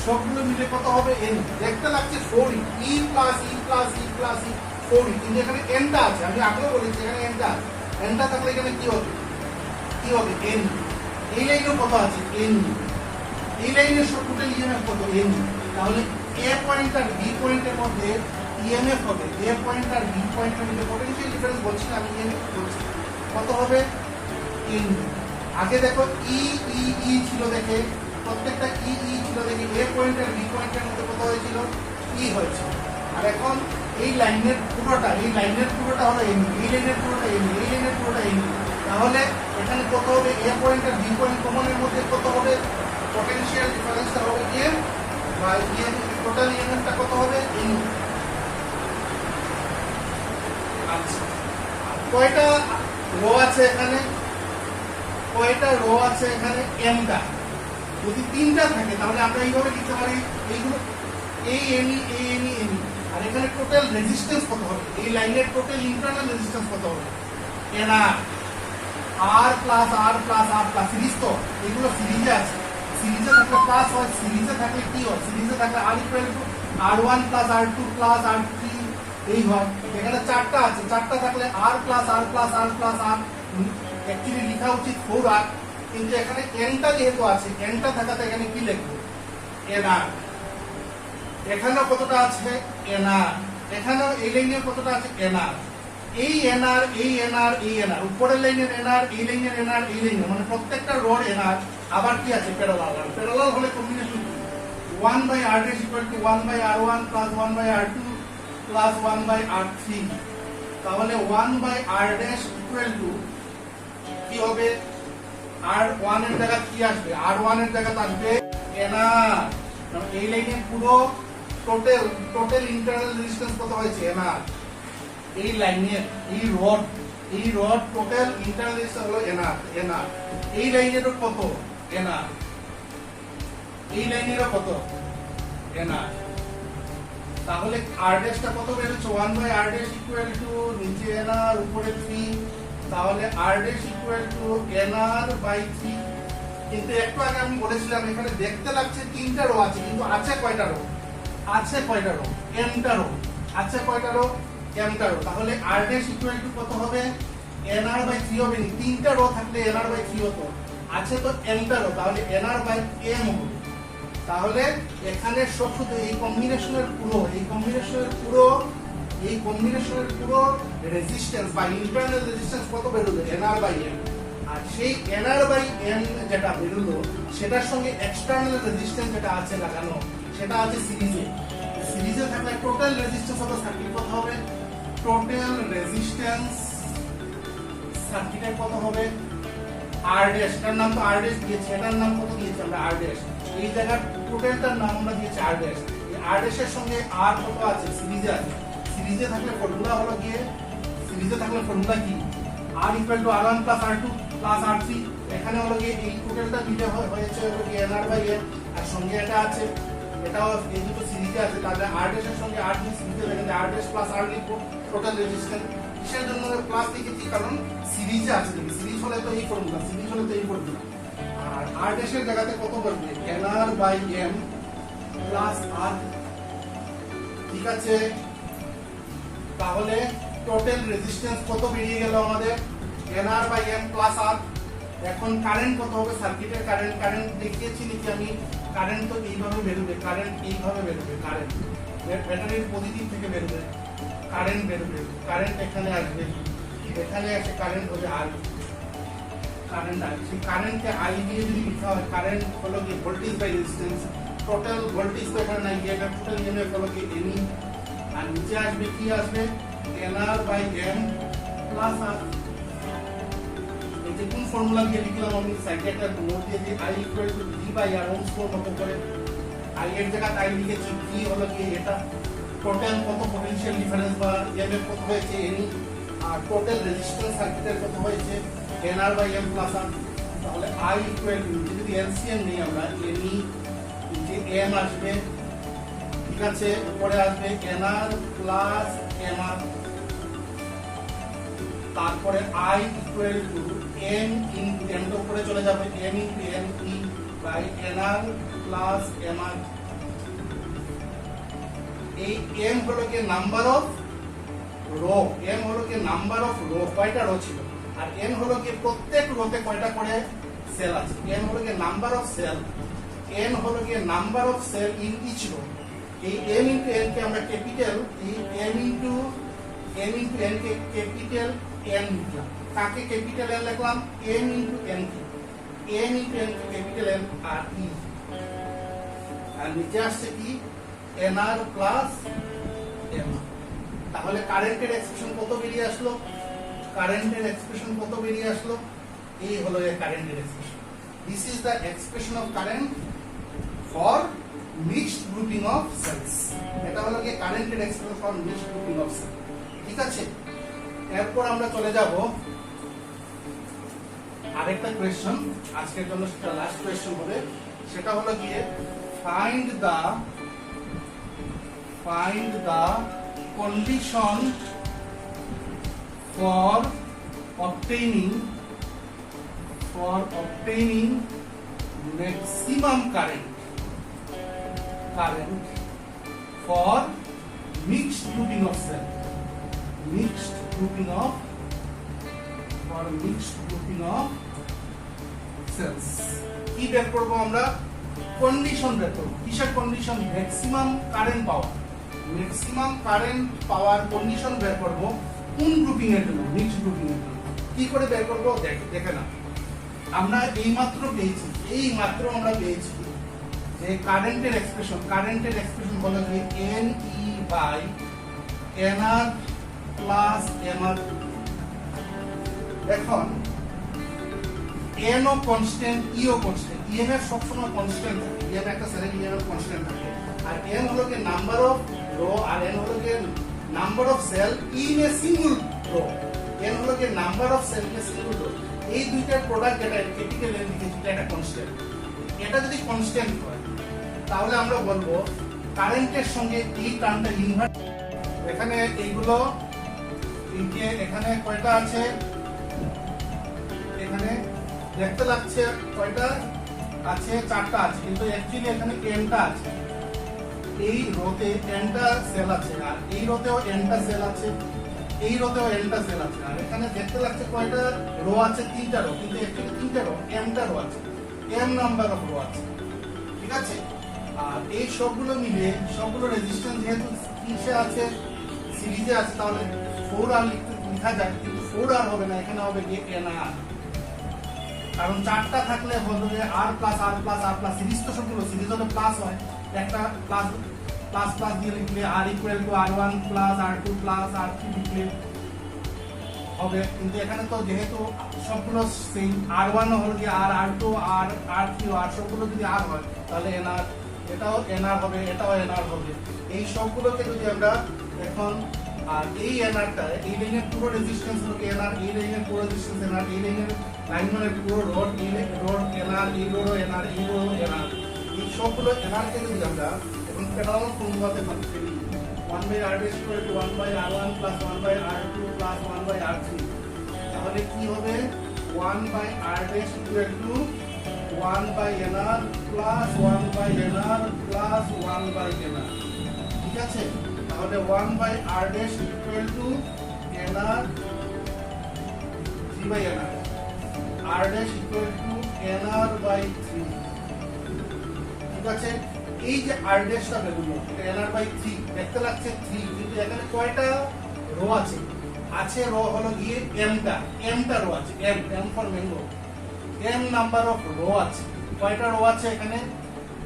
সবগুলো মিলে কত হবে এন। দেখতে লাগছে 4ই ই plus E plus E plus E 4ই, কিন্তু এখানে এনটা আছে, আমি আগেও বলেছি এখানে এনটা, এনটা থাকলে এখানে কি হবে এন। এই লাইনেও কত আছে এন, এই লাইনের সব টোটাল ইএমএফ কত এন। তাহলে এ পয়েন্ট আর বি পয়েন্টের মধ্যে ইএমএফ হবে, এ পয়েন্ট আর বি পয়েন্টের মধ্যে পটেনশিয়াল ডিফারেন্স বলছি না আমি, ইএমএফ বলছি, কত হবে এন। আগে দেখো ই ই ই ছিল, দেখে প্রত্যেকটা ই ই ছিল, দেখে এ পয়েন্ট আর বি পয়েন্টের মধ্যে কত হয়েছিল ই হয়েছিল। আর এখন এই লাইনের পুরোটা হলো এন, এই লাইনের পুরোটা এন, এই লাইনের পুরোটা এন। তাহলে এখানে কত হবে এ পয়েন্ট আর বি পয়েন্ট কমনের মধ্যে কত হবে পটেনশিয়াল ডিফারেন্সটা হবে এম, বা ইএম টোটাল ইএমএফটা কত হবে এন। আচ্ছা, কয়টা রো আছে এখানে, এমটা যদি 3টা থাকে তাহলে আমরা এইভাবে লিখতে পারি, এইগুলো এই এনি আর এখানে টোটাল রেজিস্ট্যান্স কত হবে, এই লাইনের টোটাল ইন্টারনাল রেজিস্ট্যান্স কত হবে এনআর, আর প্লাস সিরিজ, তো এগুলো সিরিজে আছে, সিরিজে থাকলে প্লাস হয়, সিরিজে থাকলে কি হয়, সিরিজে থাকলে R equal to R1 plus R2 plus R3 এই হয়। এখানে চারটা আছে, চারটা থাকলে আর প্লাস আর অ্যাকচুয়ালি লেখা উচিত 4R, কিন্তু এখানে এনটা যেহেতু আছে, এনটা থাকাতে এখানে কি লিখবো এনআর। এখানেও কতটা আছে এনআর, এখানেও এই লাইনে কতটা আছে এনআর, এই এনআর উপরের লাইনের এনআর, এই লাইনের এনআর, এই লাইনের, মানে প্রত্যেকটা রোড এনআর। আবার কি আছে প্যারালাল হলে combination 1/r = 1/r1 + 1/r2 + 1/r3। তাহলে 1/r' কি হবে, R1 এর জায়গা কি আসবে, R1 এর জায়গা আসবে এনআর। এই লাইনের পুরো টোটাল ইন্টারনাল রেজিস্ট্যান্স কত হয়েছে এনআর। এই লাইনের এই রড টোটাল ইন্টারনাল রেজিস্ট্যান্স হলো এনআর। এই লাইনেরও কত এনআর, এই লাইনেরও কত এনআর। তাহলে r' কত বেরোচ্ছে 1/r' = নিচে এনআর উপরে 3, তাহলে r' = nr/3। কিন্তু একটু আগে আমি বলেছিলাম এখানে দেখতে লাগছে 3টা রো আছে, কিন্তু আছে কয়টা রো, mটা রো, mটা রো। তাহলে r' কত হবে nr/3 হবে, 3টা রো থাকলে nr/3 হতো, আছে তো mটা রো, তাহলে nr/m হবে। তাহলে এখানে সব শুধু এই কম্বিনেশনের পুরো রেজিস্ট্যান্স বা ইন্টারনাল রেজিস্ট্যান্স কত বেরোলো nr/m। আর সেই nr/m যেটা বেরোলো সেটার সঙ্গে এক্সটার্নাল রেজিস্ট্যান্স যেটা আছে লাগানো, সেটা আছে সিরিজে থাকলে টোটাল রেজিস্ট্যান্স হবে সার্কিট কত হবে, টোটাল রেজিস্ট্যান্স সার্কিটের কত হবে r', এটার নাম তো r' দিয়েছে, এটার নাম কত দিয়েছে আমরা r', এই জায়গার টোটালটার নাম আমরা দিয়েছি r'। এই r' এর সঙ্গে r কত আছে সিরিজে থাকলে ফর্মুলা হলো গিয়ে, কি r = r1 + r2 + r3। এখানে হলো গিয়ে এই টোটালটা মিলে হয়েছে হলো গিয়ে nr/m, আর সঙ্গে এটা আছে, এটাও এই দুটো সিরিজে আছে, তাহলে r' এর সঙ্গে r সিরিজে থাকে, r' + r লিখবো টোটাল রেজিস্ট্যান্স। কিসের জন্য প্লাস লিখেছি, কারণ সিরিজে আছে, সিরিজ হলে তো এই ফর্মুলা, আর r' এর জায়গাতে কত বসবে nr/m + r, ঠিক আছে। তাহলে টোটাল রেজিস্ট্যান্স কত বেরিয়ে গেল আমাদের এনআর বাই এম প্লাস আর। এখন কারেন্ট কত হবে, সার্কিটের কারেন্ট দেখিয়েছি নাকি আমি? কারেন্ট তো এইভাবে বেরোবে, কারেন্ট এইভাবে বেরোবে, কারেন্ট ব্যাটারির পজিটিভ থেকে বেরোবে, কারেন্ট বেরোবে, কারেন্ট এখানে আসবে, এখানে এসে কারেন্ট হবে আর কারেন্ট আর সেই কারেন্টকে আই দিয়ে যদি লিখা হয়, কারেন্ট হলো কি voltage by resistance, total voltage তো এখানে নাই, এটা টোটাল ইএমএফ হলো কি এনই, আর নিচে আসবে কি আসবে এনআর বাই এম প্লাস আর। এই যে কোন ফর্মুলা দিয়ে লিখলাম আমি সাইডে একটা নোট দিয়ে যে I equal to V by R Ohm's law মতো করে, আই এর জায়গায় আই লিখেছি, ভি হলো কি এটা টোটাল কত পোটেনশিয়াল ডিফারেন্স বা ইএমএফ কত হয়েছে এনই, আর টোটাল রেজিস্ট্যান্স সার্কিটের কত হয়েছে এনআর বাই এম প্লাস আর। তাহলে আই ইকুয়াল টু যদি এলসিএম নেই আমরা এনই যে এম আসবে, ঠিক আছে, উপরে আসবে এনআর প্লাস এমআর, তারপরে I equal to M into M তো উপরে চলে যাবে M into M E by NR plus MR. এই এম হলো কি নাম্বার অফ রো, এম হলো কি নাম্বার অফ রো, কয়টা রো ছিল, আর এন হলো কি প্রত্যেক রোতে কয়টা করে সেল আছে, এন হলো কি নাম্বার অফ সেল, এন হলো কি number of cell in each row. এই এম ইনটু এন কে আমরা ক্যাপিটাল, এই এম ইনটু এন কে ক্যাপিটাল এন লিখলাম, কাকে ক্যাপিটাল এন লিখলাম, এম ইনটু এন কে, এম ইনটু এন কে ক্যাপিটাল এন আর ই, আর নিচে আসছে কি এনআর প্লাস এম। তাহলে কারেন্টের এক্সপ্রেশন কত বেরিয়ে আসলো, কারেন্টের এক্সপ্রেশন কত বেরিয়ে আসলো, এই হলো এই কারেন্টের expression. This is the expression of current for mixed grouping of cells. এটা হলো কি কারেন্টের expression for mixed grouping of cell, ঠিক আছে। এরপর আমরা চলে যাব আরেকটা কোয়েশ্চন, আজকের জন্য সেটা লাস্ট কোয়েশ্চন হবে, সেটা হলো কি find the condition for obtaining maximum current for mixed grouping of cell, cells কি বের করব আমরা, কন্ডিশন বের করব, কিসের কন্ডিশন, ম্যাক্সিমাম কারেন্ট পাওয়ার কন্ডিশন বের করব কোন গ্রুপিং এর জন্য, মিক্সড গ্রুপিং এর জন্য। কি করে বের করব দেখে না, আমরা এইমাত্র আমরা পেয়েছি যে কারেন্টের এক্সপ্রেশন হলো যে N E by NR plus MR. এখন এন ও কনস্ট্যান্ট, ই ও কনস্ট্যান্ট, ইএমএফ সবসময় কনস্ট্যান্ট থাকে, ইএমএফ একটা সেলের ইএমএফ কনস্ট্যান্ট থাকে, আর এন হলো কি নাম্বার অফ রো, আর এন হলো কি number of cell in a single row, N হলো কি number of cell in a single row. এই দুইটার প্রোডাক্ট যেটা ক্যাপিটাল এন লিখেছি এটা কনস্ট্যান্ট। এটা যদি কনস্ট্যান্ট হয় তাহলে আমরা বলবো কারেন্টের সঙ্গে এই টার্মটা ইনভার্ট। এখানে এইগুলো এখানে কয়টা আছে, এখানে দেখতে লাগছে কয়টা আছে, চারটা আছে, কিন্তু অ্যাকচুয়ালি এখানে এনটা আছে, এই রোতে এনটা সেল আছে, আর এই রোতেও এনটা সেল আছে, এই রোতেও এনটা সেল আছে, আর এখানে দেখতে লাগছে কয়টা রো আছে, তিনটা রো, কিন্তু অ্যাকচুয়ালি তিনটা রো, এমটা রো আছে, এম নাম্বার অফ রো আছে, ঠিক আছে। আর এই সবগুলো মিলে সবগুলো রেজিস্ট্যান্স যেহেতু কিসে আছে, সিরিজে আছে, তাহলে 4R লেখা যায়, কিন্তু 4R হবে না, এখানে হবে কি এনআর, কারণ চারটা থাকলে বলবে আর প্লাস আর প্লাস আর প্লাস, সিরিজ তো সবগুলো সিরিজ হলে প্লাস হয়, একটা প্লাস প্লাস প্লাস দিয়ে লিখলে R equal to R1 plus R2 plus R3 লিখলে হবে, কিন্তু এখানে তো যেহেতু সবগুলো সেম, R1 হলো কি আর R2 আর R3 আর সবগুলো যদি আর হয় তাহলে এনআর, এটাও এনআর হবে, এটাও এনআর হবে। এই সবগুলোকে যদি আমরা এখন, আর এই এনআরটা, এই লাইনের পুরো রেজিস্ট্যান্স হলো এনআর, এই লাইনের পুরো রেজিস্ট্যান্স এনআর, এই লাইনের লাইন মানে পুরো রোড, এই রোড এনআর, এই রোডও এনআর, এই রোডও এনআর, এই সবগুলো এনআর কে যদি আমরা এখন প্যারালাল ফর্মুলাতে পাচ্ছি 1/r square to 1/r1 plus 1/r2 plus 1/r3, তাহলে কি হবে 1/r equal to 1/nr plus 1/nr plus 1/nr, ঠিক আছে। তাহলে 1/r equal to nr 3 by nr, r dash equal to nr by 3। ঠিক আছে, এই যে r ড্যাশটা বেরোলো nr by 3 দেখতে লাগছে 3, কিন্তু এখানে কয়টা রো আছে? আছে রো হলো গিয়ে mটা রো আছে, m for mango, m number of rho আছে। কয়টা রো আছে এখানে?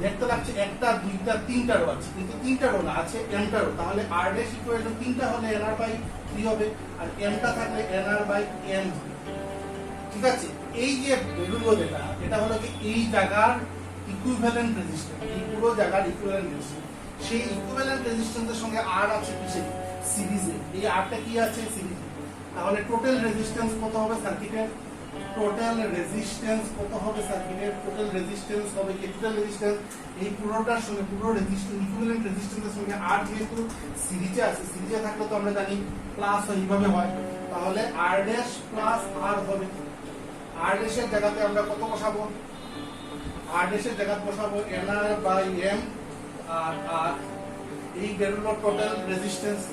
দেখতে লাগছে একটা, দুইটা, তিনটা রো আছে, কিন্তু তিনটা রো না, আছে mটা রো। তাহলে r ড্যাশ ইকুয়াল টু তিনটা হলে nr by 3 হবে, আর mটা থাকলে nr by m। ঠিক আছে, এই যে বেরোলো যেটা, এটা হলো কি এই জায়গার ইকুইভ্যালেন্ট রেজিস্ট্যান্স, এই পুরো জায়গার ইকুইভ্যালেন্ট রেজিস্ট্যান্স। সেই ইকুইভ্যালেন্ট রেজিস্ট্যান্সের সঙ্গে r আছে কিসে? সিরিজে। এই rটা কি আছে? সিরিজে। তাহলে টোটাল রেজিস্ট্যান্স কত হবে সার্কিটের? টোটাল রেজিস্ট্যান্স কত হবে সার্কিটের? টোটাল রেজিস্ট্যান্স হবে কি? টোটাল রেজিস্ট্যান্স এই পুরোটার সঙ্গে, পুরো রেজিস্ট্যান্স ইকুইভ্যালেন্ট রেজিস্ট্যান্সের সঙ্গে r যেহেতু সিরিজে আছে, সিরিজে থাকলে তো আমরা জানি প্লাস এইভাবে হয়, তাহলে r ড্যাশ প্লাস r হবে। r ড্যাশের জায়গাতে আমরা কত বসাবো? r ড্যাশের জায়গাতে বসাবো nr by m, R r এই বেরোলো টোটাল রেজিস্ট্যান্স।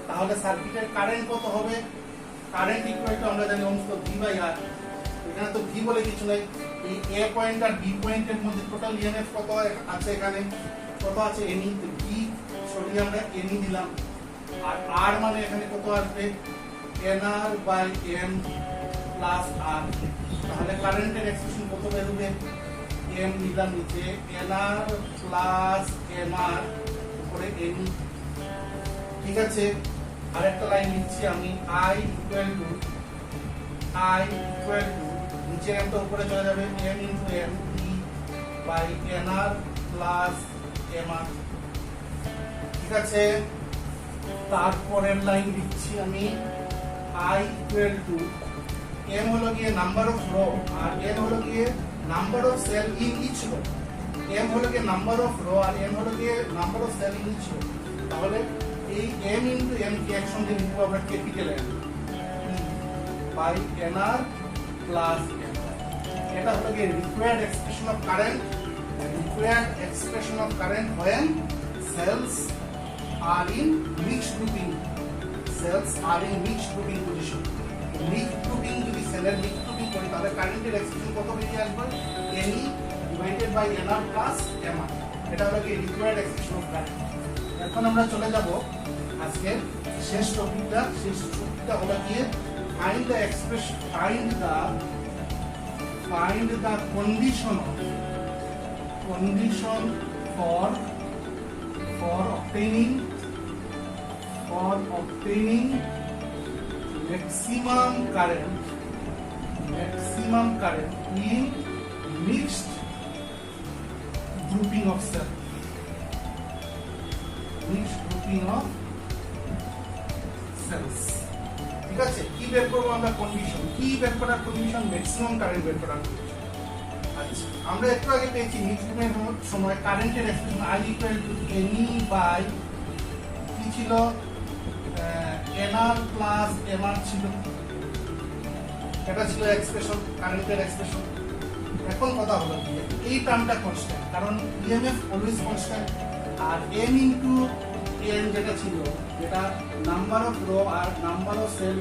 তাহলে সার্কিটের কারেন্ট কত হবে? কারেন্ট ইকুয়াল টু আমরা জানি Ohm's law V by R। এখানে তো V বলে কিছু নাই, এই A পয়েন্ট আর B পয়েন্টের মধ্যে টোটাল EMF কত আছে? এখানে কত আছে? NE। V সরিয়ে আমরা NE দিলাম, আর R মানে এখানে কত আসবে? nr by m plus R। তাহলে কারেন্টের এক্সপ্রেশন কত বেরোবে? m নিলাম নিচে, nr প্লাস mr উপরে NE। ঠিক আছে, আরেকটা লাইন লিখছি আমি, I ইকুয়াল টু নিচে এমটা উপরে চলে যাবে, m into m e by nr plus mr। ঠিক আছে, তারপরের লাইন লিখছি আমি, I ইকুয়াল টু m হলো গিয়ে নাম্বার অফ রো, আর n হলো গিয়ে number of cell in each row. m হলো গিয়ে নাম্বার অফ রো, আর n হলো গিয়ে number of cell in each row. তাহলে এই m ইনটু m কে একসঙ্গে লিখবো আমরা capital M by nr plus m। এটা হলো গিয়ে required expression of current, required expression of current when cells are in mixed grouping, cells are in mixed grouping position। mixed grouping যদি সেলের mixed grouping করি, তাহলে কারেন্টের এক্সপ্রেশন কত বেরিয়ে আসবে? Ne divided by nr plus mr। এটা হলো গিয়ে রিকোয়ার্ড এক্সপ্রেশন অফ কারেন্ট। এখন আমরা চলে যাব আজকের শেষ টপিকটা হলো গিয়ে find the expression, find the condition for obtaining maximum current in mixed grouping of cells, mixed grouping of cells। ঠিক আছে, কি বের করবো আমরা? কন্ডিশন। কি বের করার কন্ডিশন? ম্যাক্সিমাম কারেন্ট বের করার কন্ডিশন। আচ্ছা, আমরা একটু আগে পেয়েছি মিক্সড গ্রুপিং সময় কারেন্টের expression I equal to NE by কি ছিল? nr প্লাস mr ছিল, এটা ছিল এক্সপ্রেশন, কারেন্টের এক্সপ্রেশন। এখন কথা হলো এই টার্মটা কনস্ট্যান্ট, কারণ EMF অলওয়েজ কনস্ট্যান্ট, আর m ইনটু n যেটা ছিল, যেটা নাম্বার অফ রো আর number of cell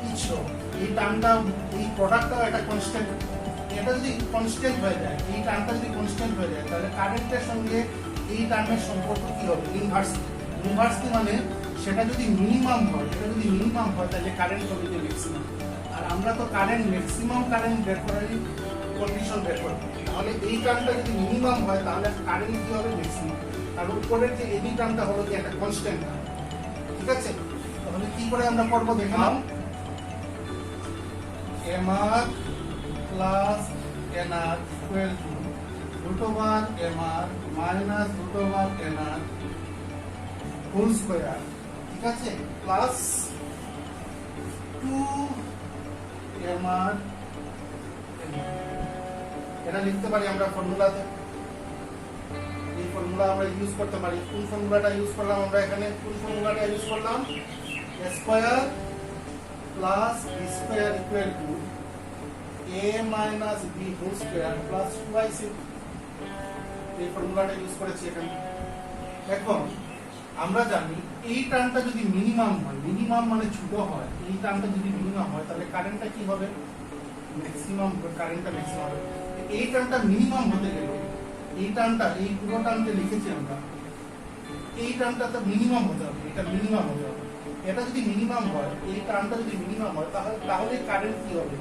each row, এই টার্মটা, এই প্রোডাক্টটাও একটা কনস্ট্যান্ট। এটা যদি কনস্ট্যান্ট হয়ে যায়, এই টার্মটা যদি কনস্ট্যান্ট হয়ে যায়, তাহলে কারেন্টের সঙ্গে এই টার্মের সম্পর্ক কি হবে? ইনভার্সলি মানে সেটা যদি মিনিমাম হয়, তাহলে কারেন্ট হবে যে ম্যাক্সিমাম। আর আমরা তো ম্যাক্সিমাম কারেন্ট বের করারই কন্ডিশন বের করব। তাহলে এই টার্মটা যদি মিনিমাম হয়, তাহলে কারেন্ট কি হবে? ম্যাক্সিমাম। আর উপরের যে এডি টার্মটা হলো কি একটা কনস্ট্যান্ট। ঠিক আছে, তাহলে কি করে আমরা করব দেখলাম, mr plus nr equal to root over mr minus root over nr whole square. ঠিক আছে, প্লাস 2mr। এটা লিখতে পারি আমরা ফর্মুলাতে, এই ফর্মুলা আমরা ইউজ করতে পারি। কোন ফর্মুলাটা ইউজ করলাম আমরা এখানে? a square plus b square equal to a minus b whole square plus 2ac। এই ফর্মুলাটা ইউজ করেছি এখানে। এখন আমরা জানি এই টার্মটা যদি মিনিমাম হয়, মিনিমাম মানে ছোট হয়, এই টার্মটা যদি মিনিমাম হয় তাহলে কারেন্টটা কি হবে, ম্যাক্সিমাম, কারেন্টটা ম্যাক্সিমাম হবে। এই টার্মটা মিনিমাম হতে গেলে এই টার্মটা, এই পুরো টার্মটা লিখেছি আমরা, এই টার্মটা তো মিনিমাম হতে হবে, এটা মিনিমাম হতে হবে। এটা যদি মিনিমাম হয়, এই টার্মটা যদি মিনিমাম হয় তাহলে কারেন্ট কি হবে,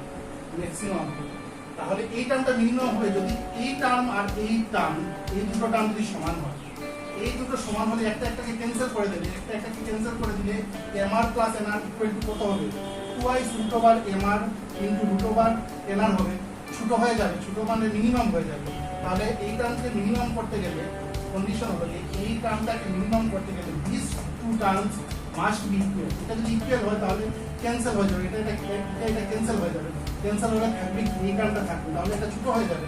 ম্যাক্সিমাম হবে। তাহলে এই টার্মটা মিনিমাম হবে যদি এই টার্ম আর এই টার্ম, এই দুটো টার্ম যদি সমান হয়। এই দুটো সমান হলে একটা একটাকে ক্যান্সেল করে দিলে, একটা একটাকে ক্যান্সেল করে দিলে mr plus nr equal to কত হবে, 2i root over mr into root over nr হবে। ছোট হয়ে যাবে, ছোট মানে মিনিমাম হয়ে যাবে। তাহলে এই টার্মকে মিনিমাম করতে গেলে কন্ডিশন হলো যে এই টার্মটাকে মিনিমাম করতে গেলে this two terms must be equal. এটা যদি ইকুয়াল হয় তাহলে ক্যান্সেল হয়ে যাবে, এটা ক্যান্সেল হয়ে যাবে, ক্যান্সেল হলে থাকবে এই টার্মটা থাকবে, তাহলে এটা ছোট হয়ে যাবে।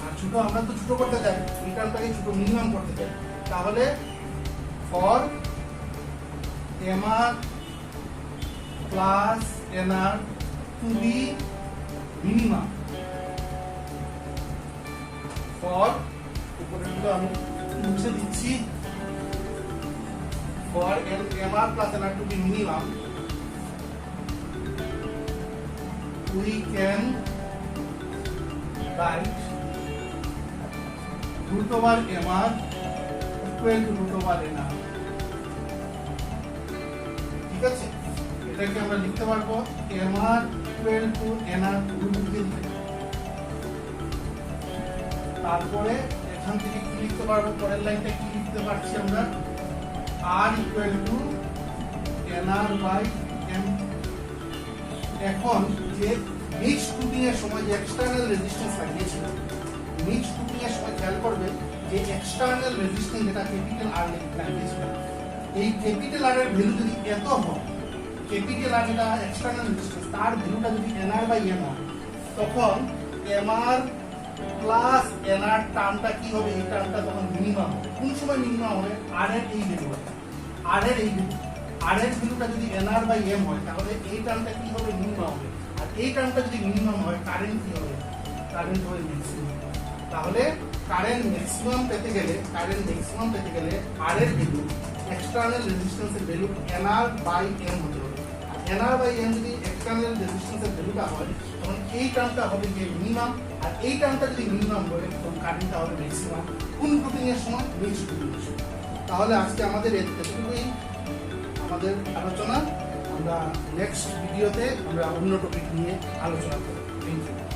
আর ছোট, আমরা তো ছোট করতে চাই, এই টার্মটাকে ছোট মিনিমাম করতে চাই। তাহলে for mr plus nr to be minimum, for উপরেরগুলো আমি মুছে দিচ্ছি, for mr plus nr to be minimum, we can write root over mr equal to root over nr। ঠিক আছে, এটাকে আমরা লিখতে পারবো mr equal to nr root দিয়ে দিতে। তারপরে এখান থেকে কি লিখতে পারবো, পরের লাইনটা কি লিখতে পারছি আমরা, r equal to nr by m। এখন যে মিক্স কুপিং এর সময় যে এক্সটার্নাল রেজিস্ট্যান্স লাগিয়েছিল, মিক্স কুপিং এর সময় খেয়াল করবে যে এক্সটার্নাল রেজিস্ট্যান্স যেটা ক্যাপিটাল R লাগিয়েছিল, এই ক্যাপিটাল R এর ভ্যালু যদি এত হয়, ক্যাপিটাল R যেটা এক্সটার্নাল রেজিস্ট্যান্স তার ভ্যালুটা যদি nr by m হয়, তখন mr প্লাস nr টার্মটা কি হবে, এই টার্মটা তখন মিনিমাম হবে। কোন সময় মিনিমাম হবে, r এর এই ভ্যালু, r এর এই ভ্যালু, r এর ভ্যালুটা যদি nr বাই m হয় তাহলে এই টার্মটা কি হবে, মিনিমাম হবে। আর এই টার্মটা যদি মিনিমাম হয় কারেন্ট কি হবে, কারেন্ট হবে ম্যাক্সিমাম। তাহলে কারেন্ট ম্যাক্সিমাম পেতে গেলে, কারেন্ট ম্যাক্সিমাম পেতে গেলে r এর ভ্যালু, এক্সটার্নাল রেজিস্ট্যান্সের ভ্যালু nr বাই m হতে হবে। আর nr বাই m যদি এক্সটার্নাল রেজিস্ট্যান্সের ভ্যালুটা হয় তখন এই টার্মটা হবে যে মিনিমাম, আর এই টার্মটা যদি মিনিমাম হয় তখন কারেন্টটা হবে ম্যাক্সিমাম। কোন গ্রুপিং এর সময়, মিক্সড গ্রুপিং এর সময়। তাহলে আজকে আমাদের এতটুকুই আমাদের আলোচনা। আমরা নেক্সট ভিডিওতে আমরা অন্য টপিক নিয়ে আলোচনা করব। Thank you.